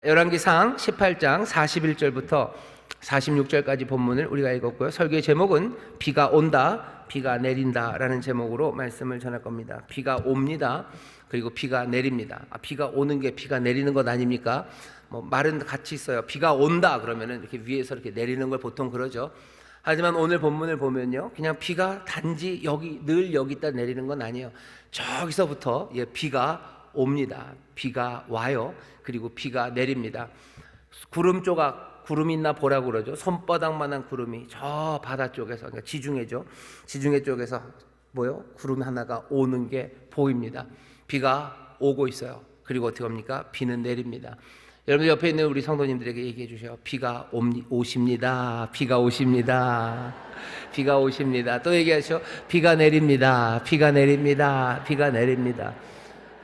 열왕기상 18장 41절부터 46절까지 본문을 우리가 읽었고요. 설교의 제목은 비가 온다, 비가 내린다 라는 제목으로 말씀을 전할 겁니다. 비가 옵니다. 그리고 비가 내립니다. 비가 오는 게 비가 내리는 것 아닙니까? 말은 같이 있어요. 비가 온다 그러면은 이렇게 위에서 이렇게 내리는 걸 보통 그러죠. 하지만 오늘 본문을 보면요, 그냥 비가 단지 늘 여기다 내리는 건 아니에요. 저기서부터 비가 옵니다. 비가 와요. 그리고 비가 내립니다. 구름 조각, 구름 있나 보라고 그러죠. 손바닥만한 구름이 저 바다 쪽에서, 그러니까 지중해죠. 지중해 쪽에서 구름 하나가 오는 게 보입니다. 비가 오고 있어요. 그리고 어떻게 합니까? 비는 내립니다. 여러분 옆에 있는 우리 성도님들에게 얘기해 주세요. 비가 오십니다. 비가 오십니다. 비가 오십니다. 또 얘기하시죠. 비가 내립니다. 비가 내립니다. 비가 내립니다.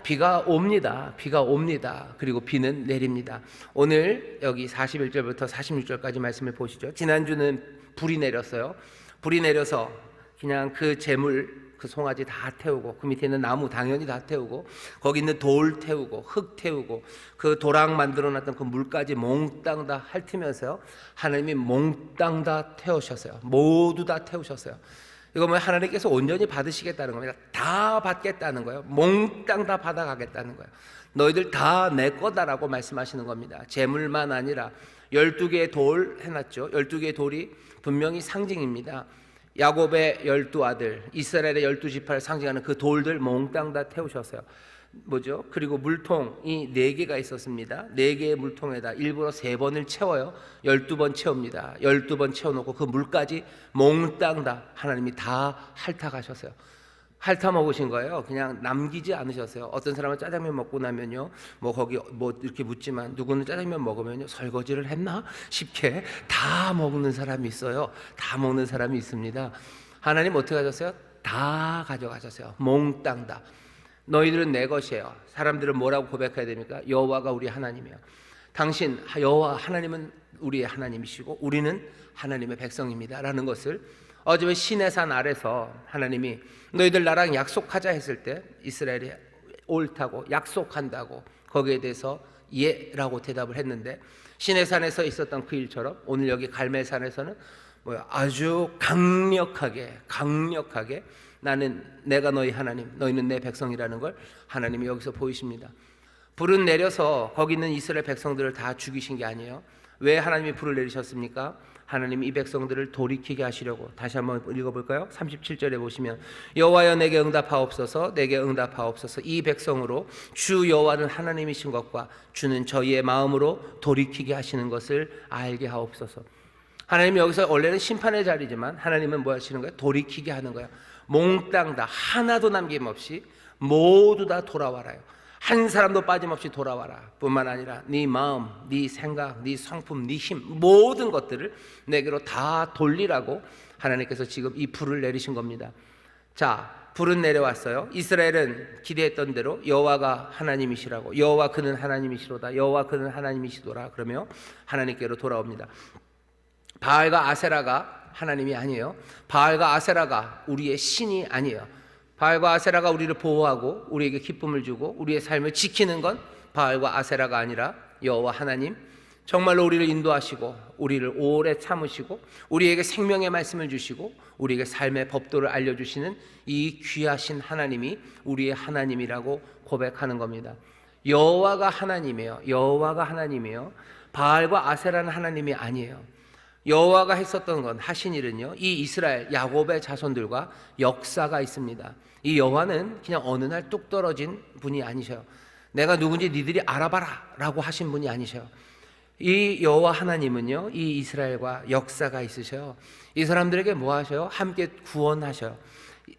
비가 옵니다. 비가 옵니다. 그리고 비는 내립니다. 오늘 여기 41절부터 46절까지 말씀을 보시죠. 지난주는 불이 내렸어요. 불이 내려서 그냥 그 재물, 그 송아지 다 태우고, 그 밑에 있는 나무 당연히 다 태우고, 거기 있는 돌 태우고, 흙 태우고, 그 도랑 만들어놨던 그 물까지 몽땅 다 핥으면서요, 하나님이 몽땅 다 태우셨어요. 모두 다 태우셨어요. 이거 하나님께서 온전히 받으시겠다는 겁니다. 다 받겠다는 거예요. 몽땅 다 받아가겠다는 거예요. 너희들 다 내 거다라고 말씀하시는 겁니다. 재물만 아니라 12개의 돌 해놨죠. 12개의 돌이 분명히 상징입니다. 야곱의 12아들, 이스라엘의 12지파를 상징하는 그 돌들 몽땅 다 태우셨어요. 그리고 물통이 4개가 있었습니다. 4개의 물통에다 일부러 3번을 채워요. 12번 채웁니다. 12번 채워놓고 그 물까지 몽땅 다 하나님이 다 핥아가셨어요. 핥아 먹으신 거예요. 그냥 남기지 않으셨어요. 어떤 사람은 짜장면 먹고 나면요, 거기 이렇게 묻지만, 누구는 짜장면 먹으면요, 설거지를 했나 싶게 다 먹는 사람이 있어요. 다 먹는 사람이 있습니다. 하나님 어떻게 하셨어요? 다 가져가셨어요. 몽땅 다. 너희들은 내 것이에요. 사람들은 뭐라고 고백해야 됩니까? 여호와가 우리 하나님이에요. 당신 여호와 하나님은 우리의 하나님이시고 우리는 하나님의 백성입니다 라는 것을 어제 시내산 아래서 하나님이 너희들 나랑 약속하자 했을 때 이스라엘이 옳다고 약속한다고 거기에 대해서 예라고 대답을 했는데, 시내산에서 있었던 그 일처럼 오늘 여기 갈멜산에서는 아주 강력하게 나는 내가 너희 하나님, 너희는 내 백성이라는 걸 하나님이 여기서 보이십니다. 불은 내려서 거기 있는 이스라엘 백성들을 다 죽이신 게 아니에요. 왜 하나님이 불을 내리셨습니까? 하나님이 이 백성들을 돌이키게 하시려고. 다시 한번 읽어볼까요? 37절에 보시면 여호와여 내게 응답하옵소서, 내게 응답하옵소서. 이 백성으로 주 여호와는 하나님이신 것과 주는 저희의 마음으로 돌이키게 하시는 것을 알게 하옵소서. 하나님이 여기서 원래는 심판의 자리지만 하나님은 뭐 하시는 거예요? 돌이키게 하는 거예요. 몽땅 다 하나도 남김없이 모두 다 돌아와라요. 한 사람도 빠짐없이 돌아와라. 뿐만 아니라 네 마음, 네 생각, 네 성품, 네 힘, 모든 것들을 내게로 다 돌리라고 하나님께서 지금 이 불을 내리신 겁니다. 자, 불은 내려왔어요. 이스라엘은 기대했던 대로 여호와가 하나님이시라고, 여호와 그는 하나님이시로다, 여호와 그는 하나님이시도라 그러며 하나님께로 돌아옵니다. 바알과 아세라가 하나님이 아니에요. 바알과 아세라가 우리의 신이 아니에요. 바알과 아세라가 우리를 보호하고 우리에게 기쁨을 주고 우리의 삶을 지키는 건 바알과 아세라가 아니라 여호와 하나님, 정말로 우리를 인도하시고 우리를 오래 참으시고 우리에게 생명의 말씀을 주시고 우리에게 삶의 법도를 알려주시는 이 귀하신 하나님이 우리의 하나님이라고 고백하는 겁니다. 여호와가 하나님이에요. 여호와가 하나님이에요. 바알과 아세라는 하나님이 아니에요. 여호와가 했었던 건, 하신 일은요, 이 이스라엘 야곱의 자손들과 역사가 있습니다. 이 여호와는 그냥 어느 날 뚝 떨어진 분이 아니셔요. 내가 누군지 니들이 알아봐라 라고 하신 분이 아니셔요. 이 여호와 하나님은요, 이 이스라엘과 역사가 있으셔요. 이 사람들에게 뭐 하셔요? 함께 구원하셔요.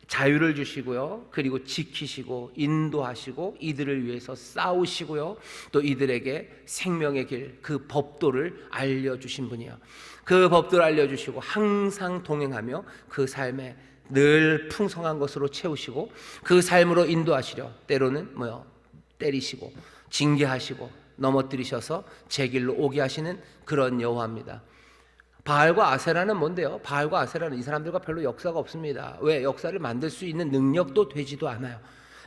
자유를 주시고요, 그리고 지키시고 인도하시고 이들을 위해서 싸우시고요, 또 이들에게 생명의 길, 그 법도를 알려주신 분이에요. 그 법도를 알려주시고 항상 동행하며 그 삶에 늘 풍성한 것으로 채우시고 그 삶으로 인도하시려 때로는 때리시고 징계하시고 넘어뜨리셔서 제 길로 오게 하시는 그런 여호와입니다. 바알과 아세라는 뭔데요? 바알과 아세라는 이 사람들과 별로 역사가 없습니다. 왜? 역사를 만들 수 있는 능력도 되지도 않아요.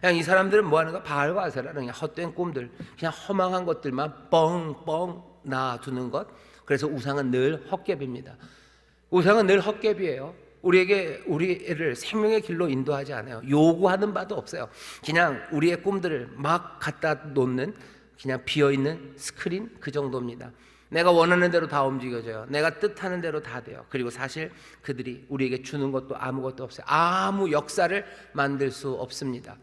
그냥 이 사람들은 뭐 하는 거야? 바알과 아세라는 그냥 헛된 꿈들, 그냥 허망한 것들만 뻥뻥 놔두는 것. 그래서 우상은 늘 헛개비입니다. 우상은 늘 헛개비예요. 우리를 생명의 길로 인도하지 않아요. 요구하는 바도 없어요. 그냥 우리의 꿈들을 막 갖다 놓는 그냥 비어있는 스크린, 그 정도입니다. 내가 원하는 대로 다 움직여져요. 내가 뜻하는 대로 다 돼요. 그리고 사실 그들이 우리에게 주는 것도 아무것도 없어요. 아무 역사를 만들 수 없습니다.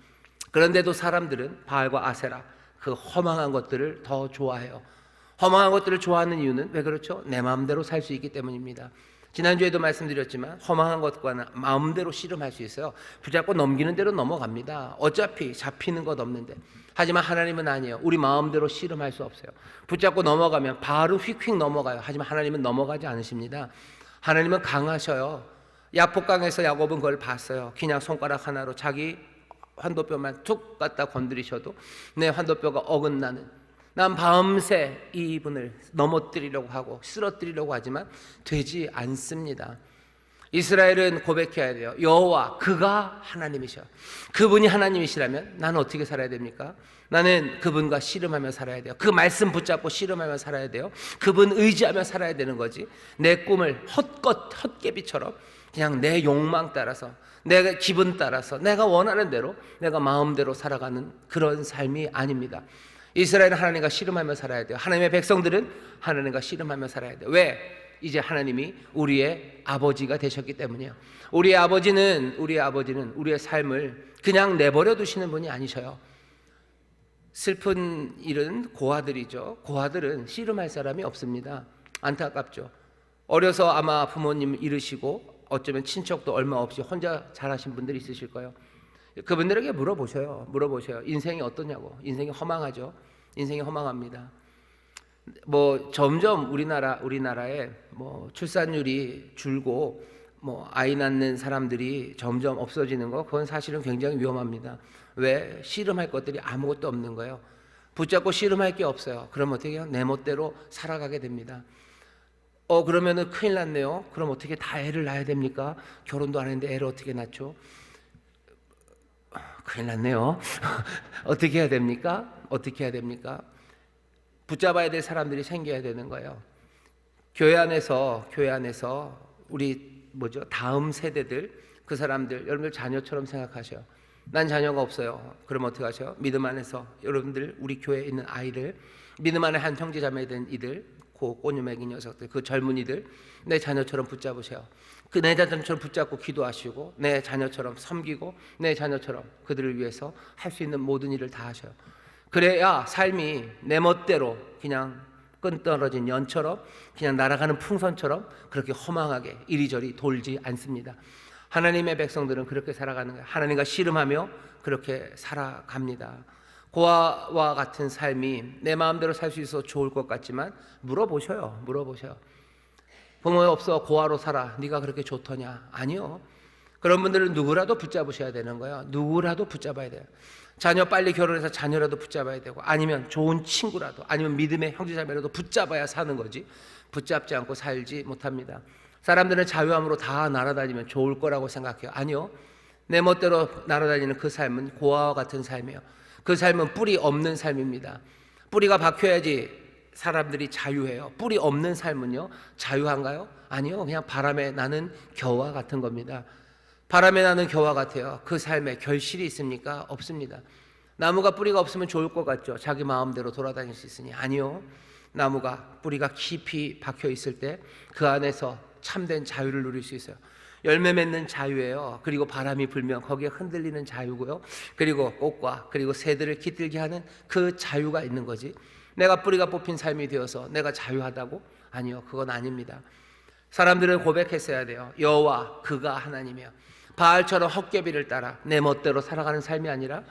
그런데도 사람들은 바알과 아세라, 그 허망한 것들을 더 좋아해요. 허망한 것들을 좋아하는 이유는 왜 그렇죠? 내 마음대로 살 수 있기 때문입니다. 지난주에도 말씀드렸지만 허망한 것과는 마음대로 씨름할 수 있어요. 붙잡고 넘기는 대로 넘어갑니다. 어차피 잡히는 것 없는데. 하지만 하나님은 아니에요. 우리 마음대로 씨름할 수 없어요. 붙잡고 넘어가면 바로 휙휙 넘어가요. 하지만 하나님은 넘어가지 않으십니다. 하나님은 강하셔요. 야복강에서 야곱은 그걸 봤어요. 그냥 손가락 하나로 자기 환도뼈만 툭 갖다 건드리셔도 내 환도뼈가 어긋나는, 난 밤새 이 이분을 넘어뜨리려고 하고 쓰러뜨리려고 하지만 되지 않습니다. 이스라엘은 고백해야 돼요. 여호와 그가 하나님이셔. 그분이 하나님이시라면 나는 어떻게 살아야 됩니까? 나는 그분과 씨름하며 살아야 돼요. 그 말씀 붙잡고 씨름하며 살아야 돼요. 그분 의지하며 살아야 되는 거지. 내 꿈을 헛개비처럼 그냥 내 욕망 따라서, 내 기분 따라서, 내가 원하는 대로, 내가 마음대로 살아가는 그런 삶이 아닙니다. 이스라엘은 하나님과 씨름하며 살아야 돼요. 하나님의 백성들은 하나님과 씨름하며 살아야 돼요. 왜? 이제 하나님이 우리의 아버지가 되셨기 때문이에요. 우리의 아버지는 우리의 삶을 그냥 내버려 두시는 분이 아니셔요. 슬픈 일은 고아들이죠. 고아들은 씨름할 사람이 없습니다. 안타깝죠. 어려서 아마 부모님 잃으시고 어쩌면 친척도 얼마 없이 혼자 자라신 분들이 있으실 거예요. 그분들에게 물어보셔요. 인생이 어떠냐고. 인생이 허망하죠. 인생이 허망합니다. 뭐 점점 우리나라에 뭐 출산율이 줄고 뭐 아이 낳는 사람들이 점점 없어지는 거, 그건 사실은 굉장히 위험합니다. 왜? 씨름할 것들이 아무것도 없는 거예요. 붙잡고 씨름할 게 없어요. 그럼 어떻게 해요? 내 멋대로 살아가게 됩니다. 그러면은 큰일 났네요. 그럼 어떻게 다 애를 낳아야 됩니까? 결혼도 안 했는데 애를 어떻게 낳죠? 큰일 났네요. 어떻게 해야 됩니까? 붙잡아야 될 사람들이 생겨야 되는 거예요. 교회 안에서 우리 다음 세대들, 그 사람들, 여러분들 자녀처럼 생각하셔요. 난 자녀가 없어요. 그럼 어떻게 하셔요? 믿음 안에서 여러분들, 우리 교회에 있는 아이들, 믿음 안에 한 형제 자매 된 이들, 그 꼬뉴매기 녀석들, 그 젊은이들, 내 자녀처럼 붙잡으세요. 그 내 자녀처럼 붙잡고 기도하시고, 내 자녀처럼 섬기고, 내 자녀처럼 그들을 위해서 할 수 있는 모든 일을 다 하셔요. 그래야 삶이 내 멋대로 그냥 끈 떨어진 연처럼, 그냥 날아가는 풍선처럼 그렇게 허망하게 이리저리 돌지 않습니다. 하나님의 백성들은 그렇게 살아가는 거예요. 하나님과 씨름하며 그렇게 살아갑니다. 고아와 같은 삶이 내 마음대로 살 수 있어 좋을 것 같지만 물어보셔요. 부모 없어 고아로 살아. 네가 그렇게 좋더냐? 아니요. 그런 분들은 누구라도 붙잡으셔야 되는 거예요. 누구라도 붙잡아야 돼요. 자녀 빨리 결혼해서 자녀라도 붙잡아야 되고, 아니면 좋은 친구라도, 아니면 믿음의 형제자매라도 붙잡아야 사는 거지, 붙잡지 않고 살지 못합니다. 사람들은 자유함으로 다 날아다니면 좋을 거라고 생각해요. 아니요. 내 멋대로 날아다니는 그 삶은 고아와 같은 삶이에요. 그 삶은 뿌리 없는 삶입니다. 뿌리가 박혀야지 사람들이 자유해요. 뿌리 없는 삶은요, 자유한가요? 아니요. 그냥 바람에 나는 겨와 같은 겁니다. 바람에 나는 겨와 같아요. 그 삶에 결실이 있습니까? 없습니다. 나무가 뿌리가 없으면 좋을 것 같죠? 자기 마음대로 돌아다닐 수 있으니. 아니요. 나무가 뿌리가 깊이 박혀 있을 때 그 안에서 참된 자유를 누릴 수 있어요. 열매 맺는 자유예요. 그리고 바람이 불면 거기에 흔들리는 자유고요. 그리고 꽃과 그리고 새들을 깃들게 하는 그 자유가 있는 거지. 내가 뿌리가 뽑힌 삶이 되어서 내가 자유하다고? 아니요. 그건 아닙니다. 사람들은 고백했어야 돼요. 여호와 그가 하나님이에요. 바알처럼 헛개비를 따라 내 멋대로 살아가는 삶이 아니라,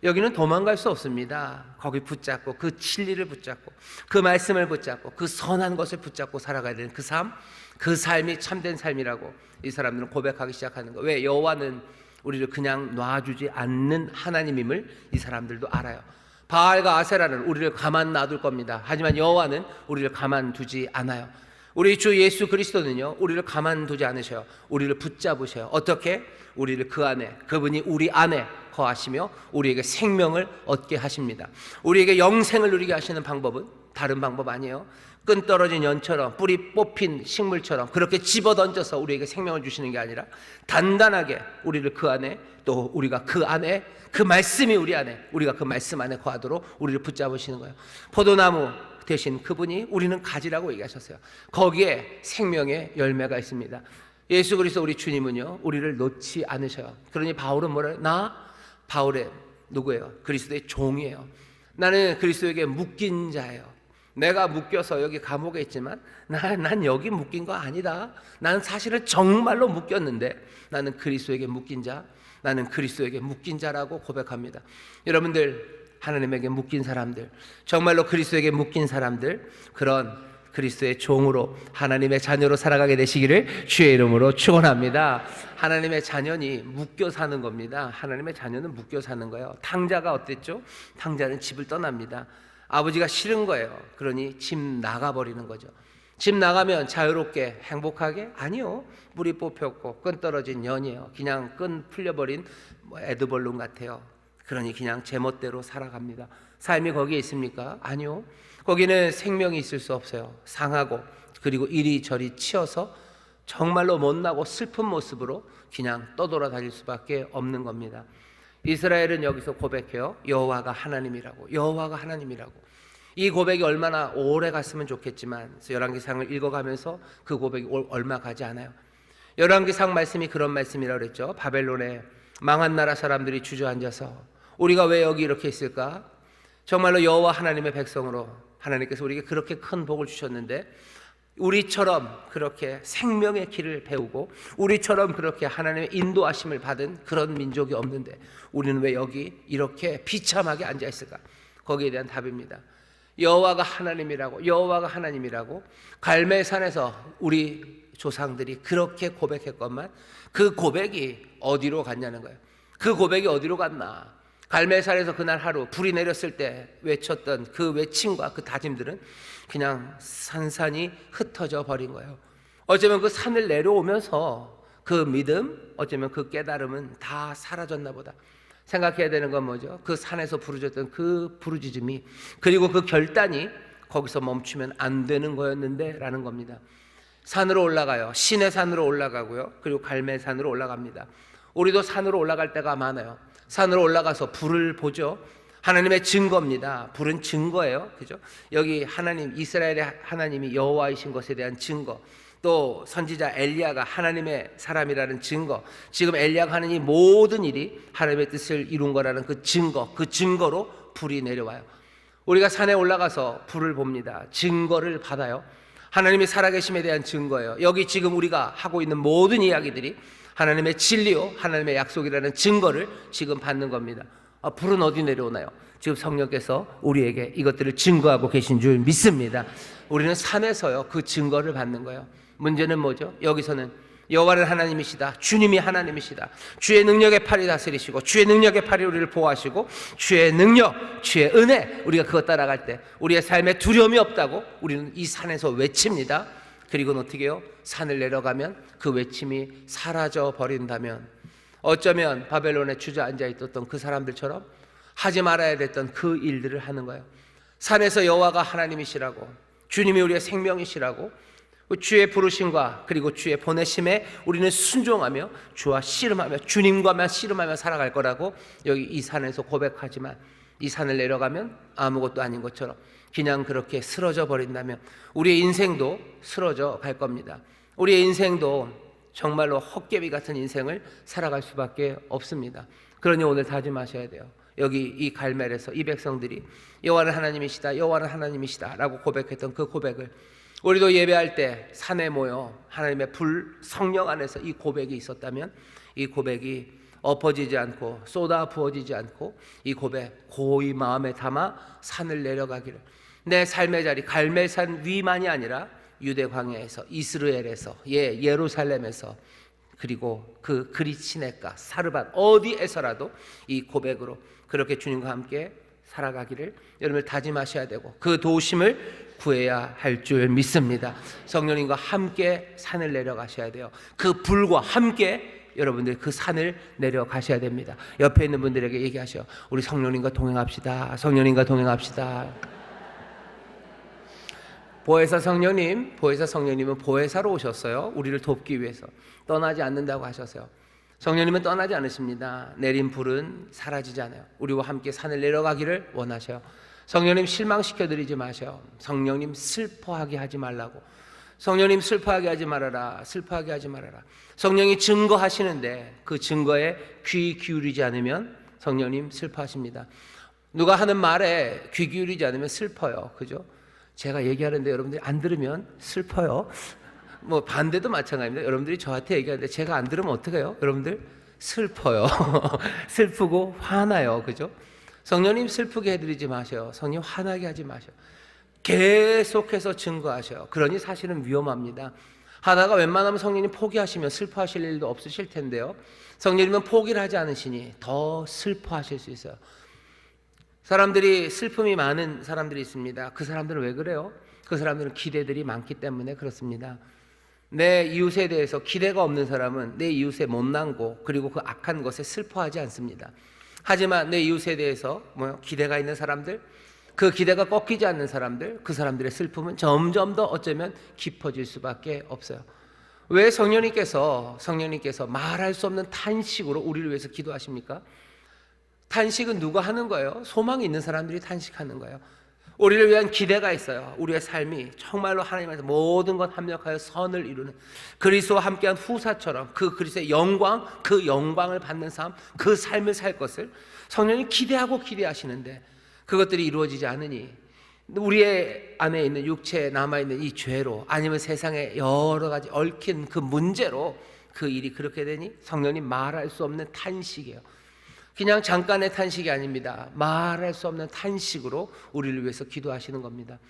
여기는 도망갈 수 없습니다. 거기 붙잡고, 그 진리를 붙잡고, 그 말씀을 붙잡고, 그 선한 것을 붙잡고 살아가야 되는 그 삶이 참된 삶이라고 이 사람들은 고백하기 시작하는 거예요. 왜? 여호와는 우리를 그냥 놔주지 않는 하나님임을 이 사람들도 알아요. 바알과 아세라는 우리를 가만 놔둘 겁니다. 하지만 여호와는 우리를 가만두지 않아요. 우리 주 예수 그리스도는요, 우리를 가만두지 않으셔요. 우리를 붙잡으셔요. 어떻게? 우리를 그 안에, 그분이 우리 안에 거하시며 우리에게 생명을 얻게 하십니다. 우리에게 영생을 누리게 하시는 방법은 다른 방법 아니에요. 끈 떨어진 연처럼, 뿌리 뽑힌 식물처럼 그렇게 집어던져서 우리에게 생명을 주시는 게 아니라 단단하게 우리를 그 안에, 또 우리가 그 안에, 그 말씀이 우리 안에, 우리가 그 말씀 안에 거하도록 우리를 붙잡으시는 거예요. 포도나무 대신 그분이 우리는 가지라고 얘기하셨어요. 거기에 생명의 열매가 있습니다. 예수 그리스도 우리 주님은요, 우리를 놓지 않으셔요. 그러니 바울은 뭐래요? 나 바울의 누구예요? 그리스도의 종이에요. 나는 그리스도에게 묶인 자예요. 내가 묶여서 여기 감옥에 있지만 난 여기 묶인 거 아니다. 나는 사실은 정말로 묶였는데 나는 그리스도에게 묶인 자, 나는 그리스도에게 묶인 자라고 고백합니다. 여러분들, 하나님에게 묶인 사람들, 정말로 그리스도에게 묶인 사람들, 그런 그리스도의 종으로 하나님의 자녀로 살아가게 되시기를 주의 이름으로 축원합니다. 하나님의 자녀니 묶여 사는 겁니다. 하나님의 자녀는 묶여 사는 거예요. 탕자가 어땠죠? 탕자는 집을 떠납니다. 아버지가 싫은 거예요. 그러니 집 나가버리는 거죠. 집 나가면 자유롭게 행복하게? 아니요. 뿌리 뽑혔고 끈 떨어진 연이에요. 그냥 끈 풀려버린 에드벌룬 같아요. 그러니 그냥 제멋대로 살아갑니다. 삶이 거기에 있습니까? 아니요. 거기는 생명이 있을 수 없어요. 상하고, 그리고 이리저리 치여서 정말로 못나고 슬픈 모습으로 그냥 떠돌아다닐 수밖에 없는 겁니다. 이스라엘은 여기서 고백해요. 여호와가 하나님이라고. 여호와가 하나님이라고. 이 고백이 얼마나 오래 갔으면 좋겠지만 열왕기상을 읽어가면서 그 고백이 얼마 가지 않아요. 열왕기상 말씀이 그런 말씀이라고 그랬죠. 바벨론에 망한 나라 사람들이 주저앉아서 우리가 왜 여기 이렇게 있을까? 정말로 여호와 하나님의 백성으로 하나님께서 우리에게 그렇게 큰 복을 주셨는데 우리처럼 그렇게 생명의 길을 배우고 우리처럼 그렇게 하나님의 인도하심을 받은 그런 민족이 없는데 우리는 왜 여기 이렇게 비참하게 앉아 있을까? 거기에 대한 답입니다. 여호와가 하나님이라고, 여호와가 하나님이라고 갈멜산에서 우리 조상들이 그렇게 고백했건만 그 고백이 어디로 갔냐는 거예요. 그 고백이 어디로 갔나? 갈멜산에서 그날 하루 불이 내렸을 때 외쳤던 그 외침과 그 다짐들은 그냥 산산이 흩어져 버린 거예요. 어쩌면 그 산을 내려오면서 그 믿음, 어쩌면 그 깨달음은 다 사라졌나 보다. 생각해야 되는 건 뭐죠? 그 산에서 부르짖었던 그 부르짖음이, 그리고 그 결단이 거기서 멈추면 안 되는 거였는데 라는 겁니다. 산으로 올라가요. 시내 산으로 올라가고요. 그리고 갈멜산으로 올라갑니다. 우리도 산으로 올라갈 때가 많아요. 산으로 올라가서 불을 보죠. 하나님의 증거입니다. 불은 증거예요. 그죠? 여기 하나님, 이스라엘의 하나님이 여호와이신 것에 대한 증거, 또 선지자 엘리야가 하나님의 사람이라는 증거, 지금 엘리야가 하는 이 모든 일이 하나님의 뜻을 이룬 거라는 그 증거, 그 증거로 불이 내려와요. 우리가 산에 올라가서 불을 봅니다. 증거를 받아요. 하나님이 살아계심에 대한 증거예요. 여기 지금 우리가 하고 있는 모든 이야기들이 하나님의 진리요, 하나님의 약속이라는 증거를 지금 받는 겁니다. 불은 어디 내려오나요? 지금 성령께서 우리에게 이것들을 증거하고 계신 줄 믿습니다. 우리는 산에서요 그 증거를 받는 거예요. 문제는 뭐죠? 여기서는 여호와는 하나님이시다, 주님이 하나님이시다, 주의 능력의 팔이 다스리시고 주의 능력의 팔이 우리를 보호하시고 주의 능력, 주의 은혜, 우리가 그것 따라갈 때 우리의 삶에 두려움이 없다고 우리는 이 산에서 외칩니다. 그리고는 어떻게 해요? 산을 내려가면 그 외침이 사라져 버린다면 어쩌면 바벨론에 주저앉아 있었던 그 사람들처럼 하지 말아야 됐던 그 일들을 하는 거예요. 산에서 여호와가 하나님이시라고, 주님이 우리의 생명이시라고, 주의 부르심과 그리고 주의 보내심에 우리는 순종하며 주와 씨름하며 주님과만 씨름하며 살아갈 거라고 여기 이 산에서 고백하지만 이 산을 내려가면 아무것도 아닌 것처럼 그냥 그렇게 쓰러져 버린다면 우리의 인생도 쓰러져 갈 겁니다. 우리의 인생도 정말로 헛개비 같은 인생을 살아갈 수밖에 없습니다. 그러니 오늘 다짐하셔야 돼요. 여기 이 갈멜에서 이 백성들이 여호와는 하나님이시다, 여호와는 하나님이시다 라고 고백했던 그 고백을 우리도 예배할 때 산에 모여 하나님의 불, 성령 안에서 이 고백이 있었다면 이 고백이 엎어지지 않고 쏟아 부어지지 않고 이 고백 고이 마음에 담아 산을 내려가기를, 내 삶의 자리 갈멜산 위만이 아니라 유대 광야에서, 이스라엘에서, 예루살렘에서, 그리고 그 그리치네가 사르밧 어디에서라도 이 고백으로 그렇게 주님과 함께 살아가기를 여러분을 다짐하셔야 되고 그 도우심을 구해야 할 줄 믿습니다. 성령님과 함께 산을 내려가셔야 돼요. 그 불과 함께 여러분들 그 산을 내려가셔야 됩니다. 옆에 있는 분들에게 얘기하셔. 우리 성령님과 동행합시다. 성령님과 동행합시다. 보혜사 성령님은 보혜사로 오셨어요. 우리를 돕기 위해서. 떠나지 않는다고 하셨어요. 성령님은 떠나지 않으십니다. 내린 불은 사라지지 않아요. 우리와 함께 산을 내려가기를 원하셔요. 성령님 실망시켜드리지 마셔요. 성령님 슬퍼하게 하지 말라고. 성령님 슬퍼하게 하지 말아라. 슬퍼하게 하지 말아라. 성령이 증거하시는데 그 증거에 귀 기울이지 않으면 성령님 슬퍼하십니다. 누가 하는 말에 귀 기울이지 않으면 슬퍼요. 그죠? 제가 얘기하는데 여러분들이 안 들으면 슬퍼요. 뭐 반대도 마찬가지입니다. 여러분들이 저한테 얘기하는데 제가 안 들으면 어떡해요? 여러분들 슬퍼요. 슬프고 화나요. 그죠? 성령님 슬프게 해드리지 마셔요. 성령 화나게 하지 마셔요. 계속해서 증거하셔요. 그러니 사실은 위험합니다. 하다가 웬만하면 성령님 포기하시면 슬퍼하실 일도 없으실 텐데요. 성령님은 포기를 하지 않으시니 더 슬퍼하실 수 있어요. 사람들이 슬픔이 많은 사람들이 있습니다. 그 사람들은 왜 그래요? 그 사람들은 기대들이 많기 때문에 그렇습니다. 내 이웃에 대해서 기대가 없는 사람은 내 이웃의 못난 곳 그리고 그 악한 것에 슬퍼하지 않습니다. 하지만 내 이웃에 대해서 기대가 있는 사람들, 그 기대가 꺾이지 않는 사람들, 그 사람들의 슬픔은 점점 더 어쩌면 깊어질 수밖에 없어요. 왜 성령님께서 말할 수 없는 탄식으로 우리를 위해서 기도하십니까? 탄식은 누가 하는 거예요? 소망이 있는 사람들이 탄식하는 거예요. 우리를 위한 기대가 있어요. 우리의 삶이 정말로 하나님께서 모든 것 합력하여 선을 이루는 그리스도와 함께한 후사처럼 그 그리스도의 영광, 그 영광을 받는 삶, 그 삶을 살 것을 성령이 기대하시는데 그것들이 이루어지지 않으니 우리의 안에 있는 육체에 남아있는 이 죄로 아니면 세상에 여러 가지 얽힌 그 문제로 그 일이 그렇게 되니 성령님 말할 수 없는 탄식이에요. 그냥 잠깐의 탄식이 아닙니다. 말할 수 없는 탄식으로 우리를 위해서 기도하시는 겁니다.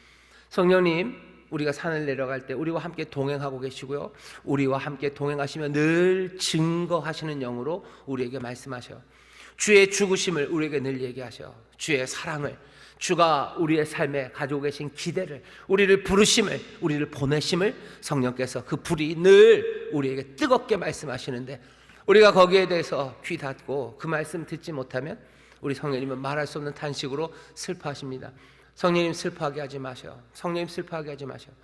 성령님, 우리가 산을 내려갈 때 우리와 함께 동행하고 계시고요. 우리와 함께 동행하시며 늘 증거하시는 영으로 우리에게 말씀하셔요. 주의 죽으심을 우리에게 늘 얘기하셔요. 주의 사랑을, 주가 우리의 삶에 가지고 계신 기대를, 우리를 부르심을, 우리를 보내심을 성령께서 그 불이 늘 우리에게 뜨겁게 말씀하시는데 우리가 거기에 대해서 귀 닫고 그 말씀 듣지 못하면 우리 성령님은 말할 수 없는 탄식으로 슬퍼하십니다. 성령님 슬퍼하게 하지 마셔요. 성령님 슬퍼하게 하지 마셔요.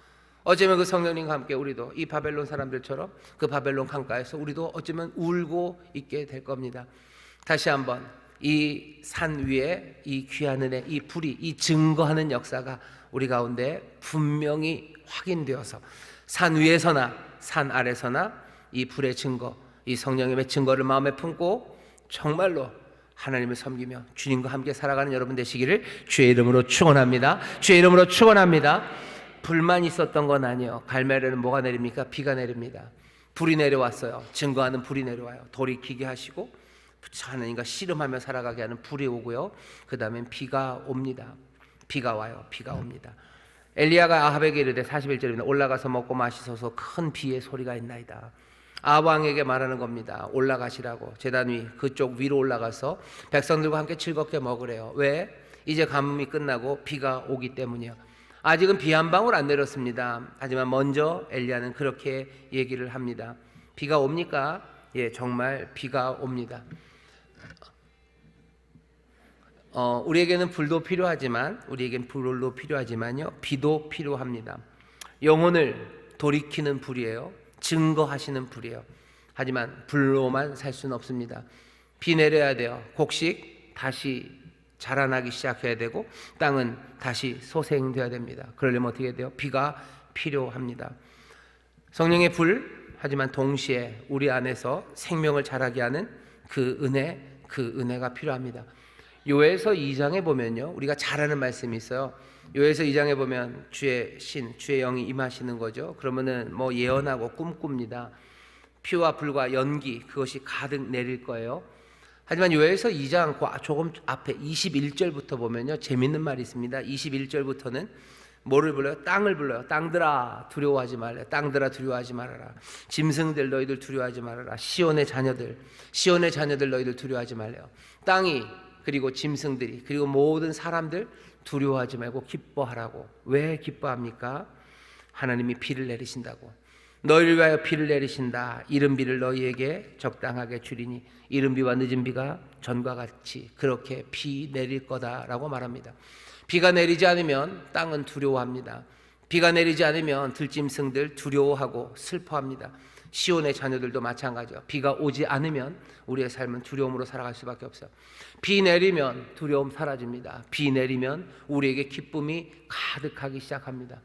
어쩌면 그 성령님과 함께 우리도 이 바벨론 사람들처럼 그 바벨론 강가에서 우리도 어쩌면 울고 있게 될 겁니다. 다시 한번 이 산 위에 이 귀한 은혜, 이 불이, 이 증거하는 역사가 우리 가운데 분명히 확인되어서 산 위에서나 산 아래서나 이 불의 증거, 이 성령님의 증거를 마음에 품고 정말로 하나님을 섬기며 주님과 함께 살아가는 여러분 되시기를 주의 이름으로 축원합니다. 주의 이름으로 축원합니다. 불만 있었던 건 아니에요. 갈멜에는 뭐가 내립니까? 비가 내립니다. 불이 내려왔어요. 증거하는 불이 내려와요. 돌이키게 하시고 하나님과 씨름하며 살아가게 하는 불이 오고요. 그 다음엔 비가 옵니다. 비가 와요. 비가 옵니다. 엘리야가 아합에게 이르되 41절입니다. 올라가서 먹고 마시소서 큰 비의 소리가 있나이다. 아합 왕에게 말하는 겁니다. 올라가시라고. 제단 위 그쪽 위로 올라가서 백성들과 함께 즐겁게 먹으래요. 왜? 이제 가뭄이 끝나고 비가 오기 때문이요. 아직은 비 한 방울 안 내렸습니다. 하지만 먼저 엘리야는 그렇게 얘기를 합니다. 비가 옵니까? 예, 정말 비가 옵니다. 우리에게는 불도 필요하지만 불도 필요하지만요, 비도 필요합니다. 영혼을 돌이키는 불이에요. 증거하시는 불이에요. 하지만 불로만 살 수는 없습니다. 비 내려야 돼요. 곡식 다시 자라나기 시작해야 되고 땅은 다시 소생돼야 됩니다. 그러려면 어떻게 돼요? 비가 필요합니다. 성령의 불, 하지만 동시에 우리 안에서 생명을 자라게 하는 그 은혜가 필요합니다. 요에서 2장에 보면요, 우리가 잘 아는 말씀이 있어요. 요에서 2장에 보면 주의 영이 임하시는 거죠. 그러면은 뭐 예언하고 꿈꿉니다. 피와 불과 연기, 그것이 가득 내릴 거예요. 하지만 요에서 2장 조금 앞에 21절부터 보면요, 재밌는 말이 있습니다. 21절부터는 뭐를 불러요? 땅을 불러요. 땅들아 두려워하지 말라. 땅들아 두려워하지 말아라. 짐승들 너희들 두려워하지 말아라. 시온의 자녀들 너희들 두려워하지 말래요. 땅이, 그리고 짐승들이, 그리고 모든 사람들 두려워하지 말고 기뻐하라고. 왜 기뻐합니까? 하나님이 비를 내리신다고. 너희를 위하여 비를 내리신다. 이른 비를 너희에게 적당하게 주리니 이른 비와 늦은 비가 전과 같이 그렇게 비 내릴 거다라고 말합니다. 비가 내리지 않으면 땅은 두려워합니다. 비가 내리지 않으면 들짐승들 두려워하고 슬퍼합니다. 시온의 자녀들도 마찬가지예요. 비가 오지 않으면 우리의 삶은 두려움으로 살아갈 수밖에 없어요. 비 내리면 두려움 사라집니다. 비 내리면 우리에게 기쁨이 가득하기 시작합니다.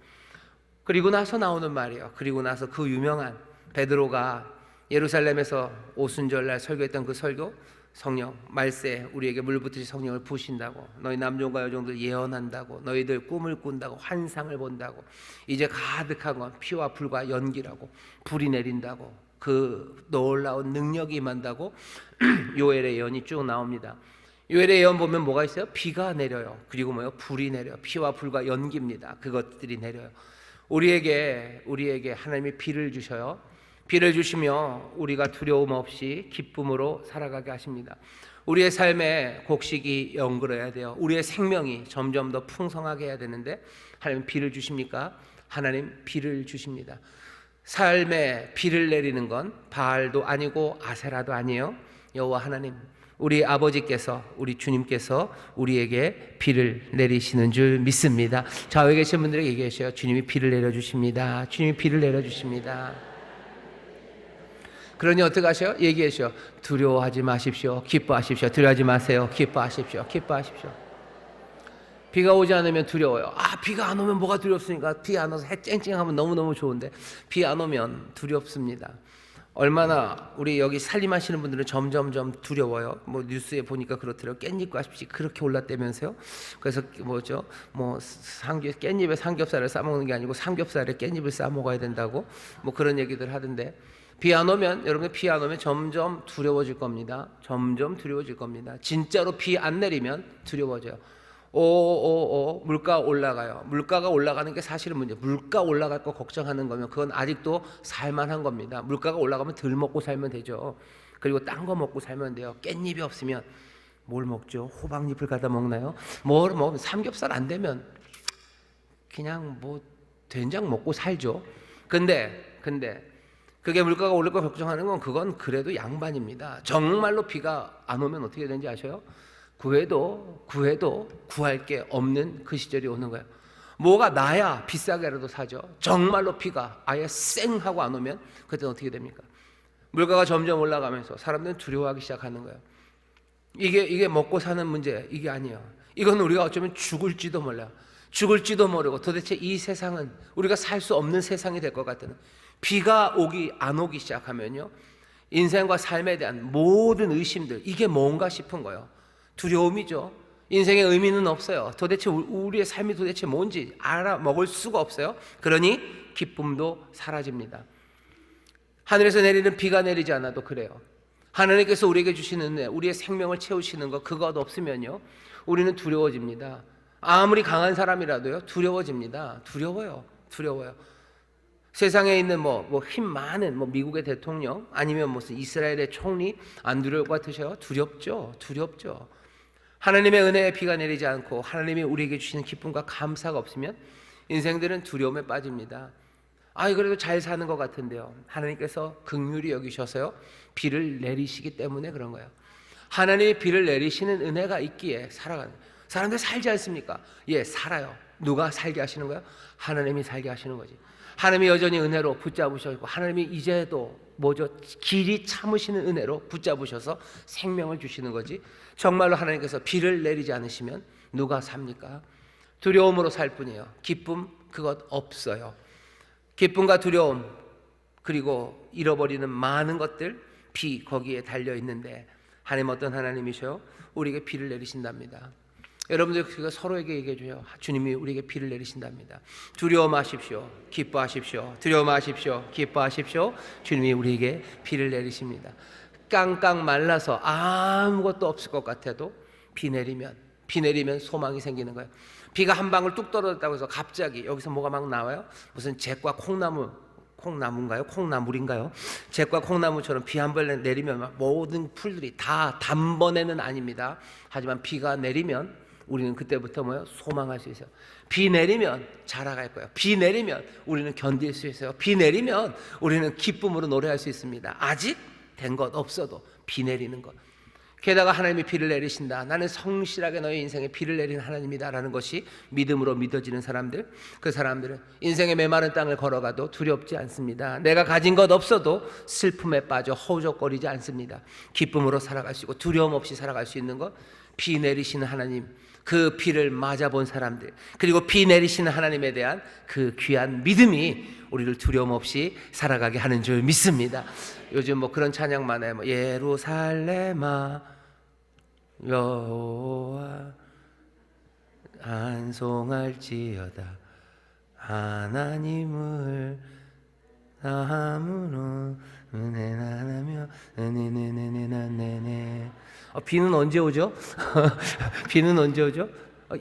그리고 나서 나오는 말이에요. 그리고 나서 그 유명한 베드로가 예루살렘에서 오순절날 설교했던 그 설교, 성령 말세 우리에게 물붓듯이 성령을 부으신다고, 너희 남종과 여종들 예언한다고, 너희들 꿈을 꾼다고, 환상을 본다고, 이제 가득한 건 피와 불과 연기라고, 불이 내린다고, 그 놀라운 능력이 임한다고 요엘의 예언이 쭉 나옵니다. 요엘의 예언 보면 뭐가 있어요? 비가 내려요. 그리고 뭐요? 불이 내려요. 피와 불과 연기입니다. 그것들이 내려요. 우리에게 하나님이 비를 주셔요. 비를 주시며 우리가 두려움 없이 기쁨으로 살아가게 하십니다. 우리의 삶에 곡식이 연그러야 돼요. 우리의 생명이 점점 더 풍성하게 해야 되는데 하나님 비를 주십니까? 하나님 비를 주십니다. 삶에 비를 내리는 건 바알도 아니고 아세라도 아니에요. 여호와 하나님, 우리 아버지께서, 우리 주님께서 우리에게 비를 내리시는 줄 믿습니다. 좌우에 계신 분들에게 얘기하셔요. 주님이 비를 내려주십니다. 주님이 비를 내려주십니다. 그러니 어떻게 하셔요? 얘기하셔요. 두려워하지 마십시오. 기뻐하십시오. 두려워하지 마세요. 기뻐하십시오. 기뻐하십시오. 비가 오지 않으면 두려워요. 비가 안 오면 뭐가 두렵습니까? 비 안 와서 해 쨍쨍하면 너무너무 좋은데 비 안 오면 두렵습니다. 얼마나 우리 여기 살림하시는 분들은 점점점 두려워요. 뭐 뉴스에 보니까 그렇더라고요. 깻잎 값이 그렇게 올랐다면서요. 그래서 깻잎에 삼겹살을 싸 먹는 게 아니고 삼겹살에 깻잎을 싸 먹어야 된다고 뭐 그런 얘기들 하던데, 비 안 오면, 여러분들 비 안 오면 점점 두려워질 겁니다. 점점 두려워질 겁니다. 진짜로 비 안 내리면 두려워져요. 물가 올라가요. 물가가 올라가는 게 사실은 문제. 물가 올라갈 거 걱정하는 거면 그건 아직도 살만한 겁니다. 물가가 올라가면 덜 먹고 살면 되죠. 그리고 딴 거 먹고 살면 돼요. 깻잎이 없으면 뭘 먹죠? 호박잎을 갖다 먹나요? 삼겹살 안 되면 그냥 된장 먹고 살죠. 근데 그게 물가가 오를 거 걱정하는 건 그건 그래도 양반입니다. 정말로 비가 안 오면 어떻게 되는지 아셔요? 구해도 구할 게 없는 그 시절이 오는 거예요. 뭐가 나야 비싸게라도 사죠. 정말로 비가 아예 쌩 하고 안 오면 그때는 어떻게 됩니까? 물가가 점점 올라가면서 사람들은 두려워하기 시작하는 거예요. 이게 먹고 사는 문제, 이게 아니에요. 이건 우리가 어쩌면 죽을지도 몰라요. 죽을지도 모르고 도대체 이 세상은 우리가 살 수 없는 세상이 될 것 같은, 비가 안 오기 시작하면요, 인생과 삶에 대한 모든 의심들, 이게 뭔가 싶은 거예요. 두려움이죠. 인생의 의미는 없어요. 도대체 우리의 삶이 도대체 뭔지 알아먹을 수가 없어요. 그러니 기쁨도 사라집니다. 하늘에서 내리는 비가 내리지 않아도 그래요. 하나님께서 우리에게 주시는 은혜, 우리의 생명을 채우시는 것, 그것 없으면요 우리는 두려워집니다. 아무리 강한 사람이라도요 두려워집니다. 두려워요. 세상에 있는 힘 많은 미국의 대통령, 아니면 무슨 이스라엘의 총리 안 두려울 것 같으셔요? 두렵죠. 하나님의 은혜에 비가 내리지 않고 하나님이 우리에게 주시는 기쁨과 감사가 없으면 인생들은 두려움에 빠집니다. 그래도 잘 사는 것 같은데요. 하나님께서 긍휼히 여기셔서요 비를 내리시기 때문에 그런 거예요. 하나님이 비를 내리시는 은혜가 있기에 살아가는 거예요. 사람들 살지 않습니까? 예, 살아요. 누가 살게 하시는 거예요? 하나님이 살게 하시는 거지. 하나님이 여전히 은혜로 붙잡으셨고, 하나님이 이제도 길이 참으시는 은혜로 붙잡으셔서 생명을 주시는 거지. 정말로 하나님께서 비를 내리지 않으시면 누가 삽니까? 두려움으로 살 뿐이에요. 기쁨 그것 없어요. 기쁨과 두려움, 그리고 잃어버리는 많은 것들, 비 거기에 달려 있는데 하나님 어떤 하나님이셔요? 우리에게 비를 내리신답니다. 여러분들 그거 서로에게 얘기해 줘요. 주님이 우리에게 비를 내리신답니다. 두려워 마십시오. 기뻐하십시오. 두려워 마십시오. 기뻐하십시오. 주님이 우리에게 비를 내리십니다. 깡깡 말라서 아무것도 없을 것 같아도 비 내리면 소망이 생기는 거예요. 비가 한 방울 뚝 떨어졌다고 해서 갑자기 여기서 뭐가 막 나와요? 무슨 잭과 콩나물인가요? 잭과 콩나무처럼 비 한 번 내리면 모든 풀들이 다 단번에는 아닙니다. 하지만 비가 내리면 우리는 그때부터 뭐요? 소망할 수 있어요. 비 내리면 자라갈 거예요. 비 내리면 우리는 견딜 수 있어요. 비 내리면 우리는 기쁨으로 노래할 수 있습니다. 아직 된 것 없어도 비 내리는 것. 게다가 하나님이 비를 내리신다. 나는 성실하게 너의 인생에 비를 내리는 하나님이다 라는 것이 믿음으로 믿어지는 사람들, 그 사람들은 인생의 메마른 땅을 걸어가도 두렵지 않습니다. 내가 가진 것 없어도 슬픔에 빠져 허우적거리지 않습니다. 기쁨으로 살아갈 수 있고 두려움 없이 살아갈 수 있는 것, 비 내리시는 하나님, 그 비를 맞아본 사람들, 그리고 비 내리시는 하나님에 대한 그 귀한 믿음이 우리를 두려움 없이 살아가게 하는 줄 믿습니다. 요즘 뭐 그런 찬양 많아요. 뭐 예루살렘아 여호와 찬송할지어다 하나님을 다함으로 은혜나며 네네네네네네. 비는 언제 오죠? 비는 언제 오죠?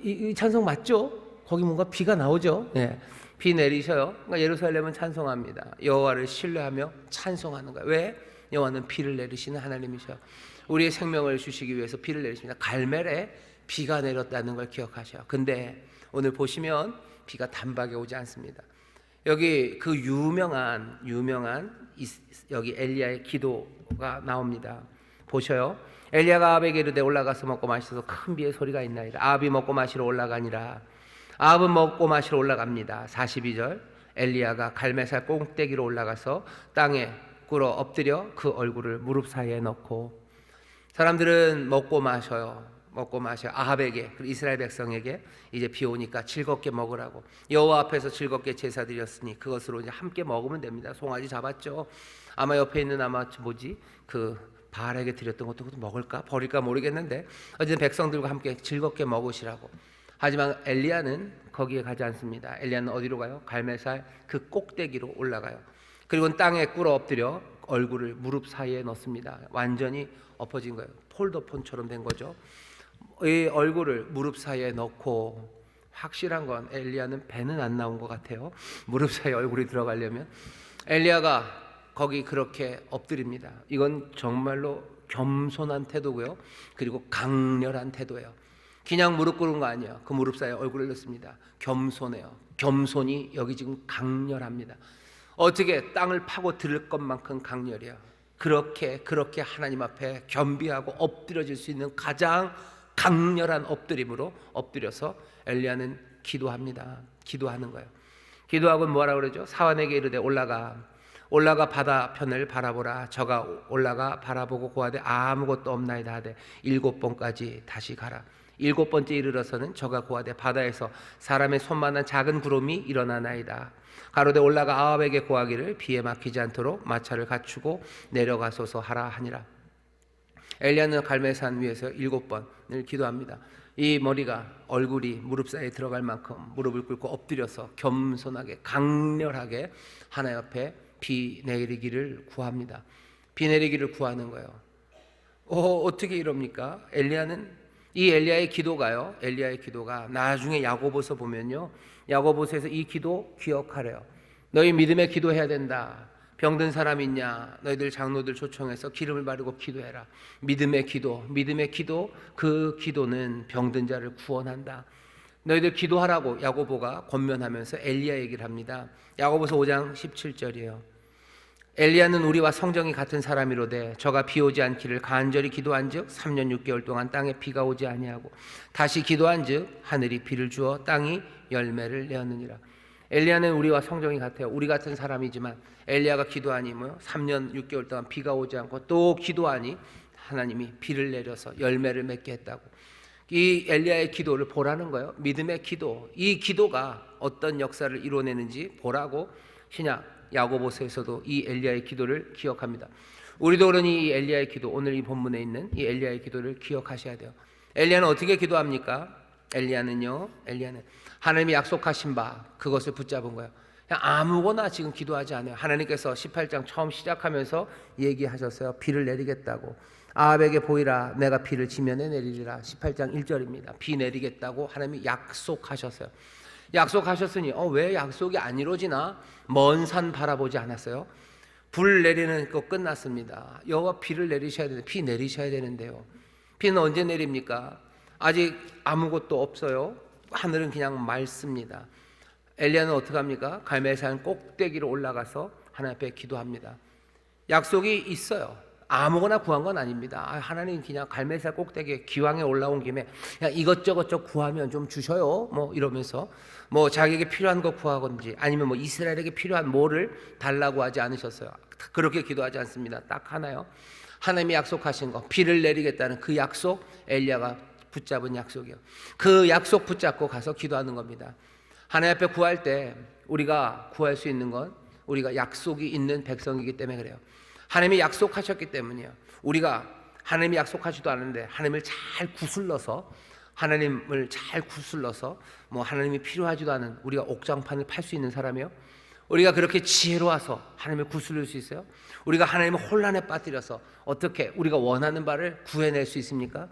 이 찬송 맞죠? 거기 뭔가 비가 나오죠? 네. 비 내리셔요. 그러니까 예루살렘은 찬송합니다. 여호와를 신뢰하며 찬송하는 거예요. 왜? 여호와는 비를 내리시는 하나님이셔요. 우리의 생명을 주시기 위해서 비를 내리십니다. 갈멜에 비가 내렸다는 걸 기억하셔요. 근데 오늘 보시면 비가 단박에 오지 않습니다. 여기 그 유명한 여기 엘리야의 기도가 나옵니다. 보셔요. 엘리야가 아합에게 이르되 올라가서 먹고 마셔서 큰 비의 소리가 있나이다. 아합이 먹고 마시러 올라가니라. 아합은 먹고 마시러 올라갑니다. 42절 엘리야가 갈멜산 꼭대기로 올라가서 땅에 꿇어 엎드려 그 얼굴을 무릎 사이에 넣고. 사람들은 먹고 마셔요. 아합에게, 이스라엘 백성에게 이제 비 오니까 즐겁게 먹으라고. 여호와 앞에서 즐겁게 제사 드렸으니 그것으로 이제 함께 먹으면 됩니다. 송아지 잡았죠. 아마 옆에 있는 그 바알에게 드렸던 것도 먹을까 버릴까 모르겠는데 어쨌든 백성들과 함께 즐겁게 먹으시라고. 하지만 엘리야는 거기에 가지 않습니다. 엘리야는 어디로 가요? 갈멜살 그 꼭대기로 올라가요. 그리고 땅에 꿇어 엎드려 얼굴을 무릎 사이에 넣습니다. 완전히 엎어진 거예요. 폴더폰처럼 된 거죠. 이 얼굴을 무릎 사이에 넣고, 확실한 건 엘리야는 배는 안 나온 것 같아요. 무릎 사이에 얼굴이 들어가려면. 엘리야가 거기 그렇게 엎드립니다. 이건 정말로 겸손한 태도고요. 그리고 강렬한 태도예요. 그냥 무릎 꿇은 거 아니에요. 그 무릎 사이에 얼굴을 넣습니다. 겸손해요. 겸손이 여기 지금 강렬합니다. 어떻게 땅을 파고 들을 것만큼 강렬해요. 그렇게 하나님 앞에 겸비하고 엎드려질 수 있는 가장 강렬한 엎드림으로 엎드려서 엘리야는 기도합니다. 기도하는 거예요. 기도하고 뭐라고 그러죠? 사환에게 이르되 올라가 바다편을 바라보라. 저가 올라가 바라보고 고하되 아무것도 없나이다 하되 7번까지 다시 가라. 7번째 이르러서는 저가 고하되 바다에서 사람의 손만한 작은 구름이 일어나나이다. 가로되 올라가 아합에게 고하기를 비에 막히지 않도록 마차를 갖추고 내려가소서 하라 하니라. 엘리야는 갈멜산 위에서 7번을 기도합니다. 이 머리가 얼굴이 무릎 사이에 들어갈 만큼 무릎을 꿇고 엎드려서 겸손하게 강렬하게 하나님 앞에 비 내리기를 구합니다. 비 내리기를 구하는 거예요. 어떻게 이럽니까? 이 엘리야의 기도가 나중에 야고보서 보면요, 야고보서에서 이 기도 기억하래요. 너희 믿음의 기도해야 된다. 병든 사람 있냐? 너희들 장로들 초청해서 기름을 바르고 기도해라. 믿음의 기도, 그 기도는 병든 자를 구원한다. 너희들 기도하라고 야고보가 권면하면서 엘리야 얘기를 합니다. 야고보서 5장 17절이에요. 엘리야는 우리와 성정이 같은 사람이로되 저가 비 오지 않기를 간절히 기도한즉 3년 6개월 동안 땅에 비가 오지 아니하고 다시 기도한즉 하늘이 비를 주어 땅이 열매를 내었느니라. 엘리야는 우리와 성정이 같아요. 우리 같은 사람이지만 엘리야가 기도하니 3년 6개월 동안 비가 오지 않고 또 기도하니 하나님이 비를 내려서 열매를 맺게 했다고. 이 엘리야의 기도를 보라는 거예요. 믿음의 기도. 이 기도가 어떤 역사를 이뤄내는지 보라고 신약 야고보서에서도 이 엘리야의 기도를 기억합니다. 우리도 그러니 이 엘리야의 기도, 오늘 이 본문에 있는 이 엘리야의 기도를 기억하셔야 돼요. 엘리야는 어떻게 기도합니까? 엘리야는 하나님이 약속하신 바 그것을 붙잡은 거예요. 그냥 아무거나 지금 기도하지 않아요. 하나님께서 18장 처음 시작하면서 얘기하셨어요. 비를 내리겠다고. 아합에게 보이라, 내가 비를 지면에 내리리라. 18장 1절입니다. 비 내리겠다고 하나님이 약속하셨어요. 약속하셨으니 왜 약속이 안 이루어지나? 먼 산 바라보지 않았어요? 불 내리는 거 끝났습니다. 여호와 비를 내리셔야 되는데 비 내리셔야 되는데요. 비는 언제 내립니까? 아직 아무것도 없어요. 하늘은 그냥 맑습니다. 엘리야는 어떻게 합니까? 갈멜산 꼭대기로 올라가서 하나님 앞에 기도합니다. 약속이 있어요. 아무거나 구한 건 아닙니다. 하나님 그냥 갈멜산 꼭대기에 기왕에 올라온 김에 그냥 이것저것 좀 구하면 좀 주셔요. 뭐 이러면서 뭐 자기에게 필요한 거 구하건지 아니면 뭐 이스라엘에게 필요한 뭐를 달라고 하지 않으셨어요. 그렇게 기도하지 않습니다. 딱 하나요. 하나님이 약속하신 거, 비를 내리겠다는 그 약속, 엘리야가 붙잡은 약속이요. 그 약속 붙잡고 가서 기도하는 겁니다. 하나님 앞에 구할 때 우리가 구할 수 있는 건 우리가 약속이 있는 백성이기 때문에 그래요. 하나님이 약속하셨기 때문이에요. 우리가 하나님이 약속하지도 않은데 하나님을 잘 구슬러서 뭐 하나님이 필요하지도 않은 우리가 옥장판을 팔 수 있는 사람이요. 우리가 그렇게 지혜로워서 하나님을 구슬릴 수 있어요. 우리가 하나님을 혼란에 빠뜨려서 어떻게 우리가 원하는 바를 구해낼 수 있습니까?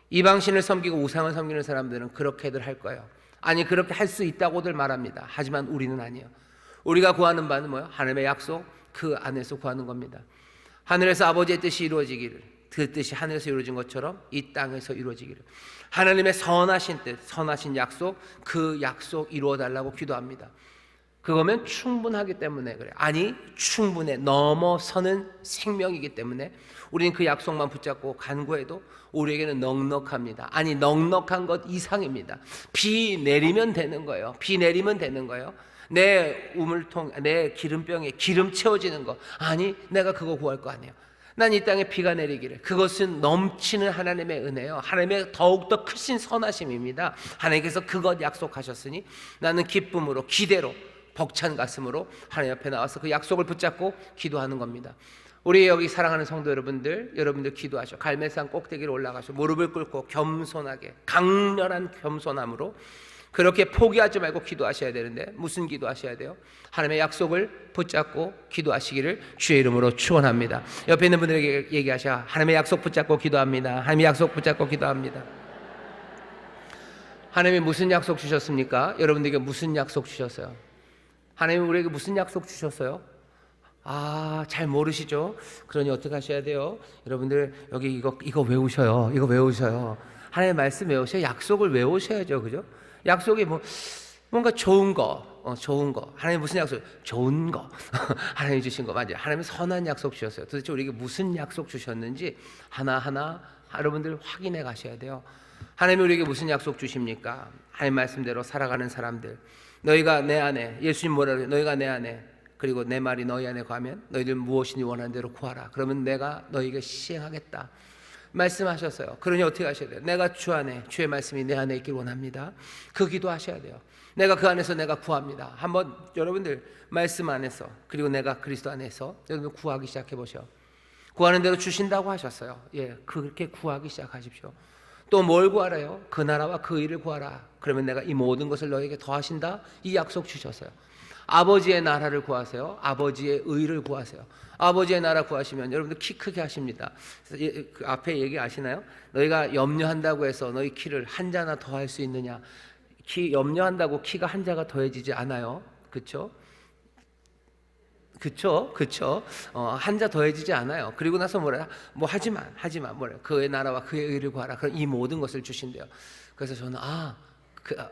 이방신을 섬기고 우상을 섬기는 사람들은 그렇게들 할 거예요. 아니 그렇게 할 수 있다고들 말합니다. 하지만 우리는 아니에요. 우리가 구하는 바는 뭐예요? 하나님의 약속, 그 안에서 구하는 겁니다. 하늘에서 아버지의 뜻이 이루어지기를, 그 뜻이 하늘에서 이루어진 것처럼 이 땅에서 이루어지기를. 하나님의 선하신 뜻, 선하신 약속, 그 약속 이루어달라고 기도합니다. 그거면 충분하기 때문에 그래요. 아니 충분해, 넘어서는 생명이기 때문에 우리는 그 약속만 붙잡고 간구해도 우리에게는 넉넉합니다. 아니 넉넉한 것 이상입니다. 비 내리면 되는 거예요. 비 내리면 되는 거예요. 내 우물통, 내 기름병에 기름 채워지는 거, 아니 내가 그거 구할 거 아니에요. 난 이 땅에 비가 내리기를, 그것은 넘치는 하나님의 은혜요, 하나님의 더욱더 크신 선하심입니다. 하나님께서 그것 약속하셨으니 나는 기쁨으로, 기대로, 벅찬 가슴으로 하나님 앞에 나와서 그 약속을 붙잡고 기도하는 겁니다. 우리 여기 사랑하는 성도 여러분들 기도하셔. 갈멜산 꼭대기로 올라가셔. 무릎을 꿇고 겸손하게, 강렬한 겸손함으로 그렇게 포기하지 말고 기도하셔야 되는데 무슨 기도하셔야 돼요? 하나님의 약속을 붙잡고 기도하시기를 주의 이름으로 축원합니다. 옆에 있는 분들에게 얘기하셔. 하나님의 약속 붙잡고 기도합니다. 하나님의 약속 붙잡고 기도합니다. 하나님이 무슨 약속 주셨습니까? 여러분들에게 무슨 약속 주셨어요? 하나님이 우리에게 무슨 약속 주셨어요? 잘 모르시죠? 그러니 어떻게 하셔야 돼요? 여러분들 여기 이거 외우셔요. 이거 외우셔요. 하나님의 말씀 외우셔야, 약속을 외우셔야죠. 그죠? 약속이 뭔가 좋은 거. 하나님 무슨 약속? 좋은 거. 하나님 주신 거 맞아요. 하나님 선한 약속 주셨어요. 도대체 우리에게 무슨 약속 주셨는지 하나하나 여러분들 확인해 가셔야 돼요. 하나님이 우리에게 무슨 약속 주십니까? 하나님 말씀대로 살아가는 사람들. 너희가 내 안에, 예수님 뭐라 그래요? 너희가 내 안에, 그리고 내 말이 너희 안에 거하면 너희들 무엇이니 원하는 대로 구하라. 그러면 내가 너희에게 시행하겠다 말씀하셨어요. 그러니 어떻게 하셔야 돼요? 내가 주 안에, 주의 말씀이 내 안에 있길 원합니다. 그 기도하셔야 돼요. 내가 그 안에서 내가 구합니다. 한번 여러분들 말씀 안에서, 그리고 내가 그리스도 안에서 여러분 구하기 시작해 보셔. 구하는 대로 주신다고 하셨어요. 그렇게 구하기 시작하십시오. 또 뭘 구하래요? 그 나라와 그 일을 구하라. 그러면 내가 이 모든 것을 너에게 더하신다. 이 약속 주셨어요. 아버지의 나라를 구하세요. 아버지의 의를 구하세요. 아버지의 나라 구하시면 여러분들 키 크게 하십니다. 그 앞에 얘기 아시나요? 너희가 염려한다고 해서 너희 키를 한 자나 더할 수 있느냐? 염려한다고 키가 한 자가 더해지지 않아요. 그렇죠? 한 자 더해지지 않아요. 그리고 나서 뭐라? 하지만 뭐래? 그의 나라와 그의 의를 구하라. 그럼 이 모든 것을 주신대요. 그래서 저는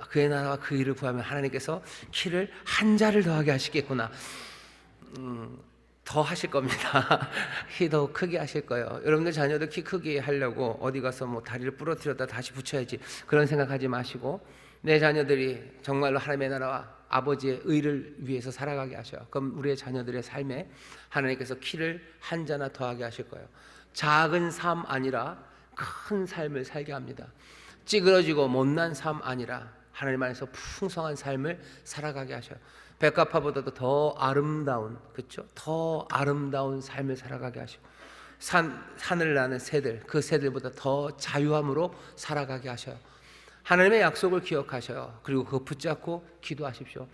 그의 나라와 그 일을 구하면 하나님께서 키를 한 자를 더하게 하시겠구나. 더 하실 겁니다. 키 더 크게 하실 거예요. 여러분들 자녀들 키 크게 하려고 어디 가서 뭐 다리를 부러뜨렸다 다시 붙여야지 그런 생각하지 마시고, 내 자녀들이 정말로 하나님의 나라와 아버지의 의를 위해서 살아가게 하셔요. 그럼 우리의 자녀들의 삶에 하나님께서 키를 한 자나 더하게 하실 거예요. 작은 삶 아니라 큰 삶을 살게 합니다. 찌그러지고 못난 삶 아니라 하나님 안에서 풍성한 삶을 살아가게 하셔요. 백합화보다도 더 아름다운, 그렇죠? 더 아름다운 삶을 살아가게 하시고, 산을 나는 새들, 그 새들보다 더 자유함으로 살아가게 하셔요. 하나님의 약속을 기억하셔요. 그리고 그거 붙잡고 기도하십시오.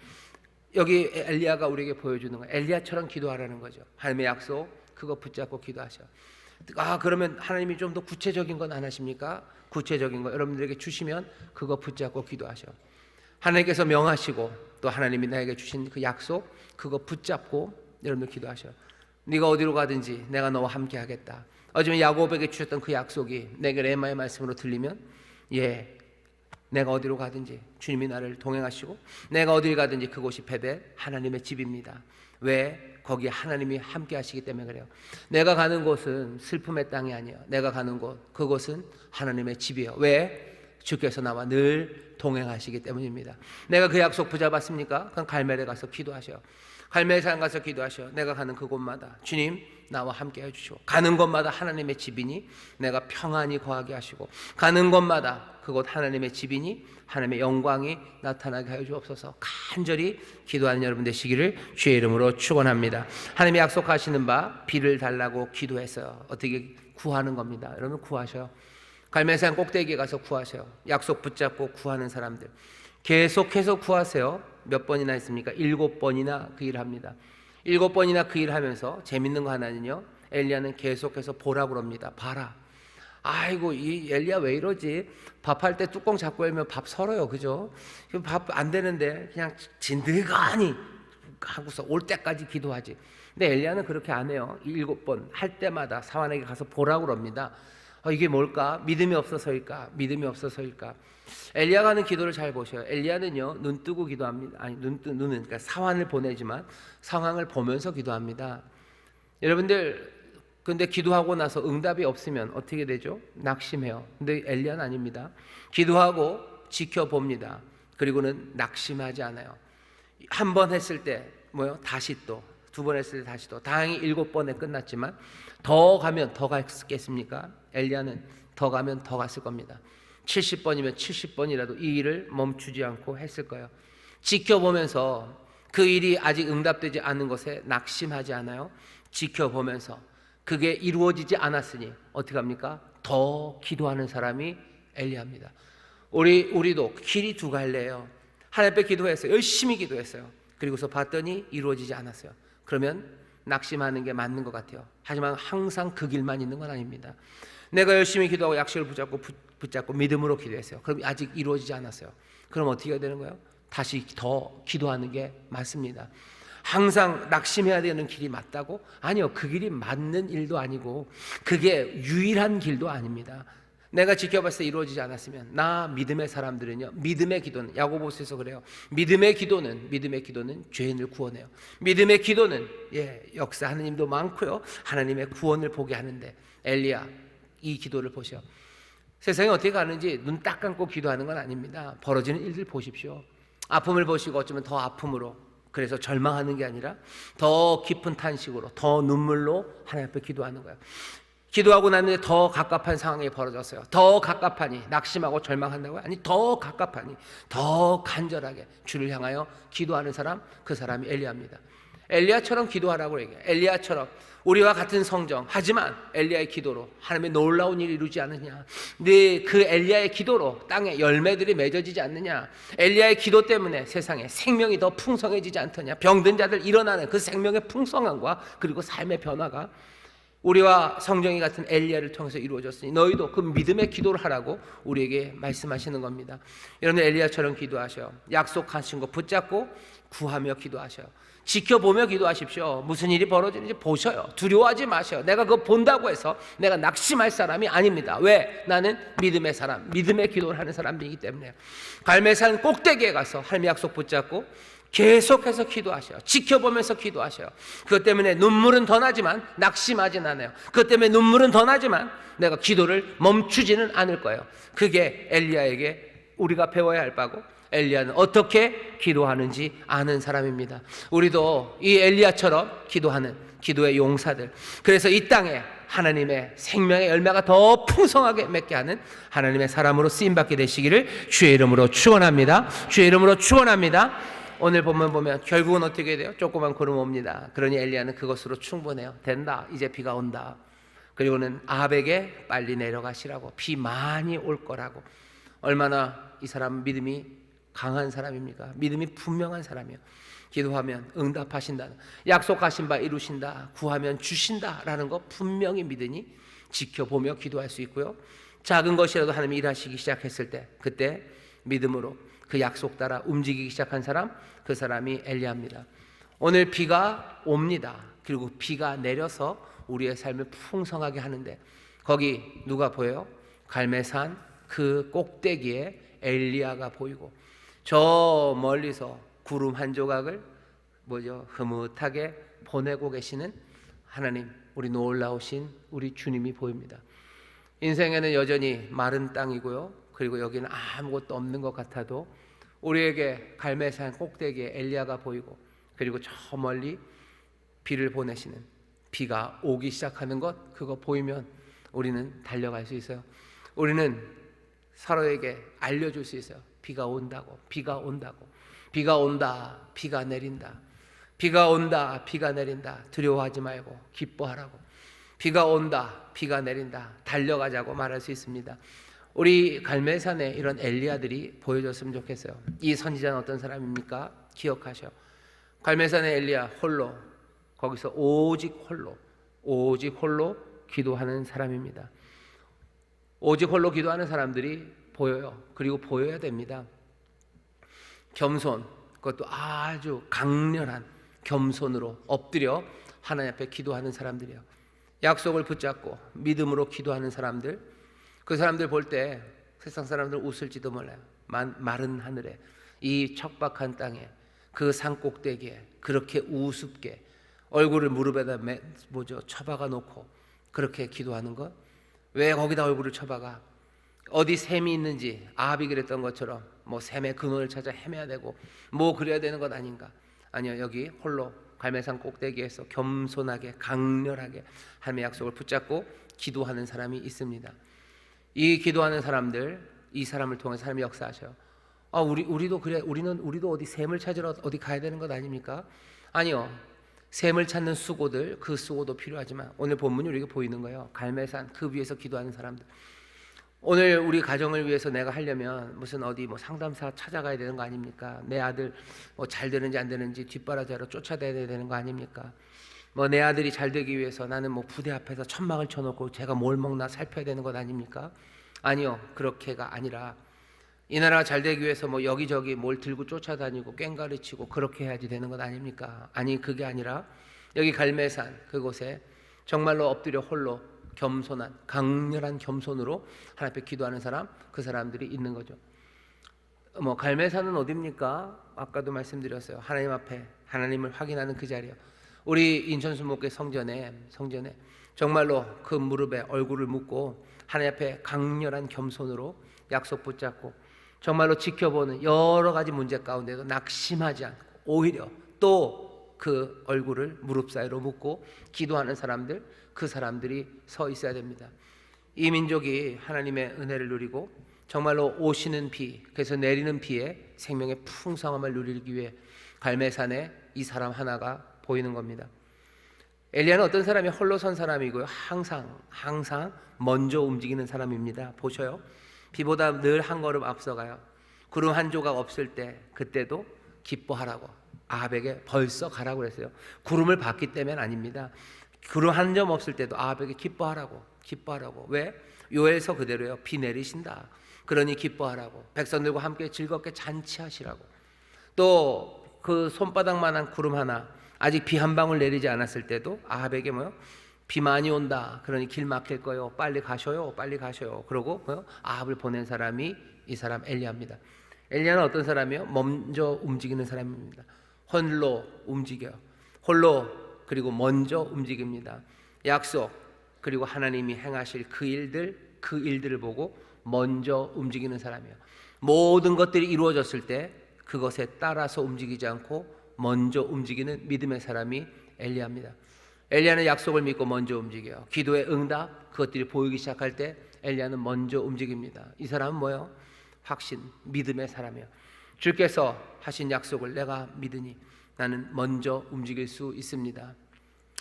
여기 엘리야가 우리에게 보여주는 거예요. 엘리야처럼 기도하라는 거죠. 하나님의 약속, 그거 붙잡고 기도하셔요. 그러면 하나님이 좀 더 구체적인 건 안 하십니까? 구체적인 거 여러분들에게 주시면 그거 붙잡고 기도하셔. 하나님께서 명하시고 또 하나님이 나에게 주신 그 약속, 그거 붙잡고 여러분들 기도하셔. 네가 어디로 가든지 내가 너와 함께 하겠다. 어쩌면 야곱에게 주셨던 그 약속이 내게 레마의 말씀으로 들리면 예, 내가 어디로 가든지 주님이 나를 동행하시고 내가 어딜 가든지 그곳이 베델 하나님의 집입니다. 왜? 거기에 하나님이 함께 하시기 때문에 그래요. 내가 가는 곳은 슬픔의 땅이 아니에요. 내가 가는 곳, 그곳은 하나님의 집이에요. 왜? 주께서 나와 늘 동행하시기 때문입니다. 내가 그 약속 붙잡았습니까? 그럼 갈멜에 가서 기도하셔요. 갈멜산 가서 기도하셔. 내가 가는 그곳마다 주님 나와 함께 해주시고, 가는 곳마다 하나님의 집이니 내가 평안히 거하게 하시고, 가는 곳마다 그곳 하나님의 집이니 하나님의 영광이 나타나게 하여 주옵소서. 간절히 기도하는 여러분 되시기를 주의 이름으로 축원합니다. 하나님이 약속하시는 바 비를 달라고 기도했어요. 어떻게 구하는 겁니다. 여러분 구하셔요. 갈멜산 꼭대기에 가서 구하셔요. 약속 붙잡고 구하는 사람들 계속해서 구하세요. 몇 번이나 했습니까? 7번이나 그 일을 합니다. 7번이나 그 일을 하면서 재밌는 거 하나는요, 엘리야는 계속해서 보라고 합니다. 봐라. 아이고 이 엘리야 왜 이러지? 밥할 때 뚜껑 잡고 열면 밥 설어요. 그죠? 밥 안 되는데 그냥 진들간이 하고서 올 때까지 기도하지. 근데 엘리야는 그렇게 안 해요. 7번 할 때마다 사환에게 가서 보라고 합니다. 이게 뭘까? 믿음이 없어서일까? 믿음이 없어서일까? 엘리야가 하는 기도를 잘 보셔요. 엘리야는요 눈 뜨고 기도합니다. 아니 눈은 그러니까 사환을 보내지만 상황을 보면서 기도합니다. 여러분들 근데 기도하고 나서 응답이 없으면 어떻게 되죠? 낙심해요. 근데 엘리야는 아닙니다. 기도하고 지켜봅니다. 그리고는 낙심하지 않아요. 한 번 했을 때 뭐요? 다시 또 두 번 했을 때 다시 또. 다행히 7번에 끝났지만 더 가면 더 갔겠습니까? 엘리야는 더 가면 더 갔을 겁니다. 70번이면 70번이라도 이 일을 멈추지 않고 했을 거예요. 지켜보면서 그 일이 아직 응답되지 않은 것에 낙심하지 않아요. 지켜보면서 그게 이루어지지 않았으니 어떻게 합니까? 더 기도하는 사람이 엘리야입니다. 우리도 길이 두 갈래예요. 하나님 앞에 기도했어요. 열심히 기도했어요. 그리고서 봤더니 이루어지지 않았어요. 그러면 낙심하는 게 맞는 것 같아요. 하지만 항상 그 길만 있는 건 아닙니다. 내가 열심히 기도하고 약속을 붙잡고 믿음으로 기도했어요. 그럼 아직 이루어지지 않았어요. 그럼 어떻게 해야 되는 거예요? 다시 더 기도하는 게 맞습니다. 항상 낙심해야 되는 길이 맞다고? 아니요, 그 길이 맞는 일도 아니고 그게 유일한 길도 아닙니다. 내가 지켜봤을 때 이루어지지 않았으면 나 믿음의 사람들은요, 믿음의 기도는 야고보서에서 그래요. 믿음의 기도는 죄인을 구원해요. 믿음의 기도는 역사하는 힘도 많고요, 하나님의 구원을 보게 하는데, 엘리야 이 기도를 보셔. 세상이 어떻게 가는지 눈 딱 감고 기도하는 건 아닙니다. 벌어지는 일들 보십시오. 아픔을 보시고 어쩌면 더 아픔으로, 그래서 절망하는 게 아니라 더 깊은 탄식으로, 더 눈물로 하나님 앞에 기도하는 거예요. 기도하고 났는데 더 갑갑한 상황이 벌어졌어요. 더 갑갑하니 낙심하고 절망한다고요? 아니, 더 갑갑하니 더 간절하게 주를 향하여 기도하는 사람, 그 사람이 엘리야입니다. 엘리야처럼 기도하라고 얘기해요. 엘리야처럼 우리와 같은 성정, 하지만 엘리야의 기도로 하나님의 놀라운 일을 이루지 않느냐? 네, 그 엘리야의 기도로 땅에 열매들이 맺어지지 않느냐? 엘리야의 기도 때문에 세상에 생명이 더 풍성해지지 않더냐? 병든 자들 일어나는 그 생명의 풍성함과 그리고 삶의 변화가 우리와 성정이 같은 엘리야를 통해서 이루어졌으니 너희도 그 믿음의 기도를 하라고 우리에게 말씀하시는 겁니다. 여러분 엘리야처럼 기도하셔요. 약속하신 거 붙잡고 구하며 기도하셔요. 지켜보며 기도하십시오. 무슨 일이 벌어지는지 보셔요. 두려워하지 마셔요. 내가 그거 본다고 해서 내가 낙심할 사람이 아닙니다. 왜? 나는 믿음의 사람, 믿음의 기도를 하는 사람이기 때문에. 갈멜산 꼭대기에 가서 하나님의 약속 붙잡고 계속해서 기도하셔요. 지켜보면서 기도하셔요. 그것 때문에 눈물은 더 나지만 낙심하진 않아요. 그것 때문에 눈물은 더 나지만 내가 기도를 멈추지는 않을 거예요. 그게 엘리야에게 우리가 배워야 할 바고, 엘리야는 어떻게 기도하는지 아는 사람입니다. 우리도 이 엘리야처럼 기도하는 기도의 용사들, 그래서 이 땅에 하나님의 생명의 열매가 더 풍성하게 맺게 하는 하나님의 사람으로 쓰임받게 되시기를 주의 이름으로 축원합니다. 주의 이름으로 축원합니다. 오늘 보면 결국은 어떻게 돼요? 조그만 구름 옵니다. 그러니 엘리야는 그것으로 충분해요. 된다, 이제 비가 온다. 그리고는 아합에게 빨리 내려가시라고, 비 많이 올 거라고. 얼마나 이 사람 믿음이 강한 사람입니까? 믿음이 분명한 사람이에요. 기도하면 응답하신다, 약속하신 바 이루신다, 구하면 주신다라는 거 분명히 믿으니 지켜보며 기도할 수 있고요, 작은 것이라도 하나님이 일하시기 시작했을 때 그때 믿음으로 그 약속 따라 움직이기 시작한 사람, 그 사람이 엘리야입니다. 오늘 비가 옵니다. 그리고 비가 내려서 우리의 삶을 풍성하게 하는데 거기 누가 보여요? 갈멜산 그 꼭대기에 엘리야가 보이고 저 멀리서 구름 한 조각을 흐뭇하게 보내고 계시는 하나님, 우리 놀라우신 우리 주님이 보입니다. 인생에는 여전히 마른 땅이고요, 그리고 여기는 아무것도 없는 것 같아도 우리에게 갈멜산 꼭대기에 엘리야가 보이고, 그리고 저 멀리 비를 보내시는, 비가 오기 시작하는 것, 그거 보이면 우리는 달려갈 수 있어요. 우리는 서로에게 알려줄 수 있어요. 비가 온다고, 비가 온다고, 비가 온다, 비가 내린다, 비가 온다, 비가 내린다. 두려워하지 말고 기뻐하라고. 비가 온다, 비가 내린다, 달려가자고 말할 수 있습니다. 우리 갈멜산에 이런 엘리야들이 보여줬으면 좋겠어요. 이 선지자는 어떤 사람입니까? 기억하셔. 갈멜산의 엘리야 홀로, 거기서 오직 홀로 기도하는 사람입니다. 오직 홀로 기도하는 사람들이 보여요. 그리고 보여야 됩니다. 겸손, 그것도 아주 강렬한 겸손으로 엎드려 하나님 앞에 기도하는 사람들이에요. 약속을 붙잡고 믿음으로 기도하는 사람들, 그 사람들 볼 때 세상 사람들 웃을지도 몰라요. 마른 하늘에, 이 척박한 땅에, 그 산 꼭대기에 그렇게 우습게 얼굴을 무릎에다 쳐박아 놓고 그렇게 기도하는 것, 왜 거기다 얼굴을 쳐박아? 어디 샘이 있는지 아합이 그랬던 것처럼 샘의 근원을 찾아 헤매야 되고 그래야 되는 것 아닌가? 아니요, 여기 홀로 갈멜산 꼭대기에서 겸손하게 강렬하게 하나님의 약속을 붙잡고 기도하는 사람이 있습니다. 이 기도하는 사람들, 이 사람을 통해서 하나님이 역사하셔요. 우리도 그래, 우리도 어디 샘을 찾으러 어디 가야 되는 것 아닙니까? 아니요, 샘을 찾는 수고들, 그 수고도 필요하지만 오늘 본문이 우리에게 보이는 거예요. 갈멜산 그 위에서 기도하는 사람들. 오늘 우리 가정을 위해서 내가 하려면 무슨 어디 상담사 찾아가야 되는 거 아닙니까? 내 아들 잘 되는지 안 되는지 뒷바라지하러 쫓아다녀야 되는 거 아닙니까? 내 아들이 잘 되기 위해서 나는 부대 앞에서 천막을 쳐놓고 제가 뭘 먹나 살펴야 되는 것 아닙니까? 아니요, 그렇게가 아니라 이 나라가 잘 되기 위해서 여기저기 뭘 들고 쫓아다니고 꽹가리치고 그렇게 해야지 되는 것 아닙니까? 아니, 그게 아니라 여기 갈멜산 그곳에 정말로 엎드려 홀로 겸손한, 강렬한 겸손으로 하나님 앞에 기도하는 사람, 그 사람들이 있는 거죠. 갈멜산은 어디입니까? 아까도 말씀드렸어요. 하나님 앞에 하나님을 확인하는 그 자리요. 우리 인천수목회 성전에 정말로 그 무릎에 얼굴을 묻고 하나님 앞에 강렬한 겸손으로 약속 붙잡고 정말로 지켜보는 여러 가지 문제 가운데도 낙심하지 않고 오히려 또 그 얼굴을 무릎 사이로 묻고 기도하는 사람들, 그 사람들이 서 있어야 됩니다. 이 민족이 하나님의 은혜를 누리고 정말로 오시는 비, 그래서 내리는 비에 생명의 풍성함을 누리기 위해 갈멜산에 이 사람 하나가 보이는 겁니다. 엘리야는 어떤 사람이 홀로 선 사람이고요, 항상 먼저 움직이는 사람입니다. 보셔요. 비보다 늘 한 걸음 앞서가요. 구름 한 조각 없을 때 그때도 기뻐하라고 아합에게 벌써 가라고 그랬어요. 구름을 봤기 때문은 아닙니다. 구름 한 점 없을 때도 아합에게 기뻐하라고. 왜? 요엘서 그대로요. 비 내리신다. 그러니 기뻐하라고. 백성들과 함께 즐겁게 잔치하시라고. 또 그 손바닥만한 구름 하나, 아직 비 한 방울 내리지 않았을 때도 아합에게 비 많이 온다. 그러니 길 막힐 거요. 빨리 가셔요. 그러고 아합을 보낸 사람이 이 사람 엘리야입니다. 엘리야는 어떤 사람이요? 먼저 움직이는 사람입니다. 홀로 움직여요. 홀로, 그리고 먼저 움직입니다. 약속, 그리고 하나님이 행하실 그 일들을 보고 먼저 움직이는 사람이에요. 모든 것들이 이루어졌을 때 그것에 따라서 움직이지 않고 먼저 움직이는 믿음의 사람이 엘리야입니다. 엘리야는 약속을 믿고 먼저 움직여요. 기도의 응답, 그것들이 보이기 시작할 때 엘리야는 먼저 움직입니다. 이 사람은 뭐예요? 확신, 믿음의 사람이에요. 주께서 하신 약속을 내가 믿으니 나는 먼저 움직일 수 있습니다.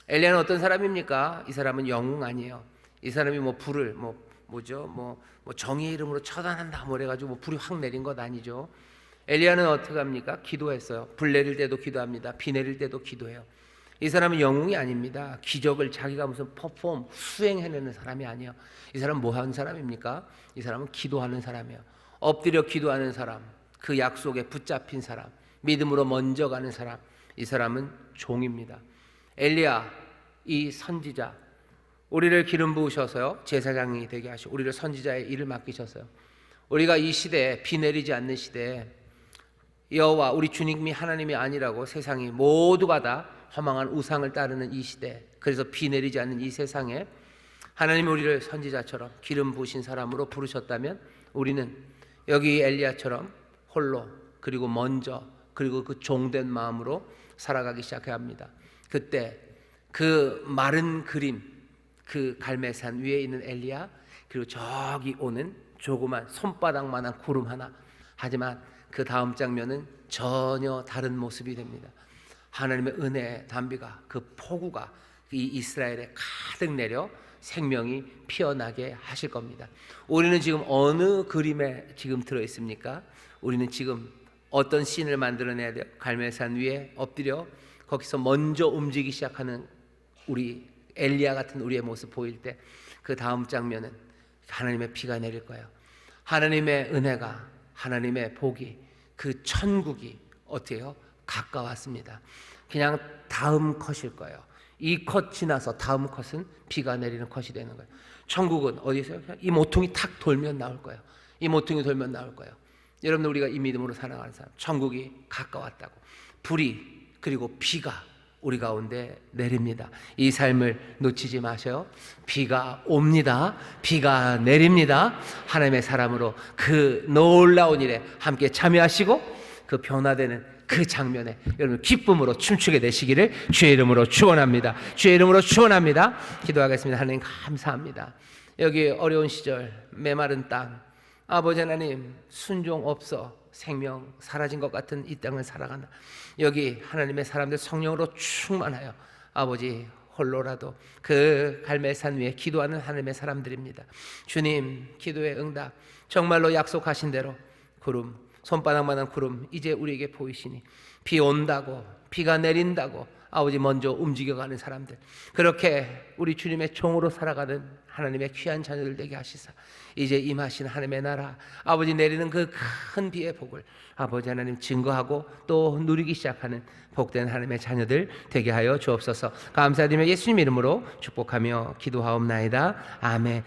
엘리야는 어떤 사람입니까? 이 사람은 영웅 아니에요. 이 사람이 불을 정의의 이름으로 처단한다 그래가지고 불이 확 내린 것 아니죠. 엘리야는 어떻게 합니까? 기도했어요. 불 내릴 때도 기도합니다. 비 내릴 때도 기도해요. 이 사람은 영웅이 아닙니다. 기적을 자기가 무슨 수행해내는 사람이 아니에요. 이 사람은 뭐 하는 사람입니까? 이 사람은 기도하는 사람이에요. 엎드려 기도하는 사람, 그 약속에 붙잡힌 사람, 믿음으로 먼저 가는 사람, 이 사람은 종입니다. 엘리야, 이 선지자, 우리를 기름 부으셔서요 제사장이 되게 하시고 우리를 선지자의 일을 맡기셨어요. 우리가 이 시대에 비 내리지 않는 시대에 여호와 우리 주님이 하나님이 아니라고 세상이 모두가 다 허망한 우상을 따르는 이 시대, 그래서 비 내리지 않는 이 세상에 하나님이 우리를 선지자처럼 기름 부으신 사람으로 부르셨다면 우리는 여기 엘리야처럼 홀로 그리고 먼저 그리고 그 종된 마음으로 살아가기 시작해야 합니다. 그때 그 마른 그림, 그 갈멜산 위에 있는 엘리야, 그리고 저기 오는 조그만 손바닥만한 구름 하나. 하지만 그 다음 장면은 전혀 다른 모습이 됩니다. 하나님의 은혜의 단비가, 그 폭우가 이 이스라엘에 가득 내려 생명이 피어나게 하실 겁니다. 우리는 지금 어느 그림에 지금 들어 있습니까? 우리는 지금 어떤 씬을 만들어내야 돼요? 갈멜산 위에 엎드려 거기서 먼저 움직이기 시작하는 우리 엘리야 같은 우리의 모습 보일 때 그 다음 장면은 하나님의 비가 내릴 거예요. 하나님의 은혜가, 하나님의 복이, 그 천국이 어떻게 해요? 가까웠습니다. 그냥 다음 컷일 거예요. 이 컷 지나서 다음 컷은 비가 내리는 컷이 되는 거예요. 천국은 어디서요? 이 모퉁이 탁 돌면 나올 거예요. 이 모퉁이 돌면 나올 거예요. 여러분들, 우리가 이 믿음으로 살아가는 사람, 천국이 가까웠다고. 불이 그리고 비가 우리 가운데 내립니다. 이 삶을 놓치지 마셔요. 비가 옵니다. 비가 내립니다. 하나님의 사람으로 그 놀라운 일에 함께 참여하시고 그 변화되는 그 장면에 여러분 기쁨으로 춤추게 되시기를 주의 이름으로 축원합니다. 주의 이름으로 축원합니다. 기도하겠습니다. 하나님 감사합니다. 여기 어려운 시절 메마른 땅, 아버지 하나님 순종 없어 생명 사라진 것 같은 이 땅을 살아간다. 여기 하나님의 사람들 성령으로 충만하여 아버지 홀로라도 그 갈멜산 위에 기도하는 하나님의 사람들입니다. 주님, 기도의 응답 정말로 약속하신 대로 구름, 손바닥만한 구름 이제 우리에게 보이시니 비 온다고, 비가 내린다고 아버지 먼저 움직여가는 사람들, 그렇게 우리 주님의 종으로 살아가는 하나님의 귀한 자녀들 되게 하시사 이제 임하신 하나님의 나라, 아버지 내리는 그 큰 비의 복을 아버지 하나님 증거하고 또 누리기 시작하는 복된 하나님의 자녀들 되게 하여 주옵소서. 감사드리며 예수님 이름으로 축복하며 기도하옵나이다. 아멘.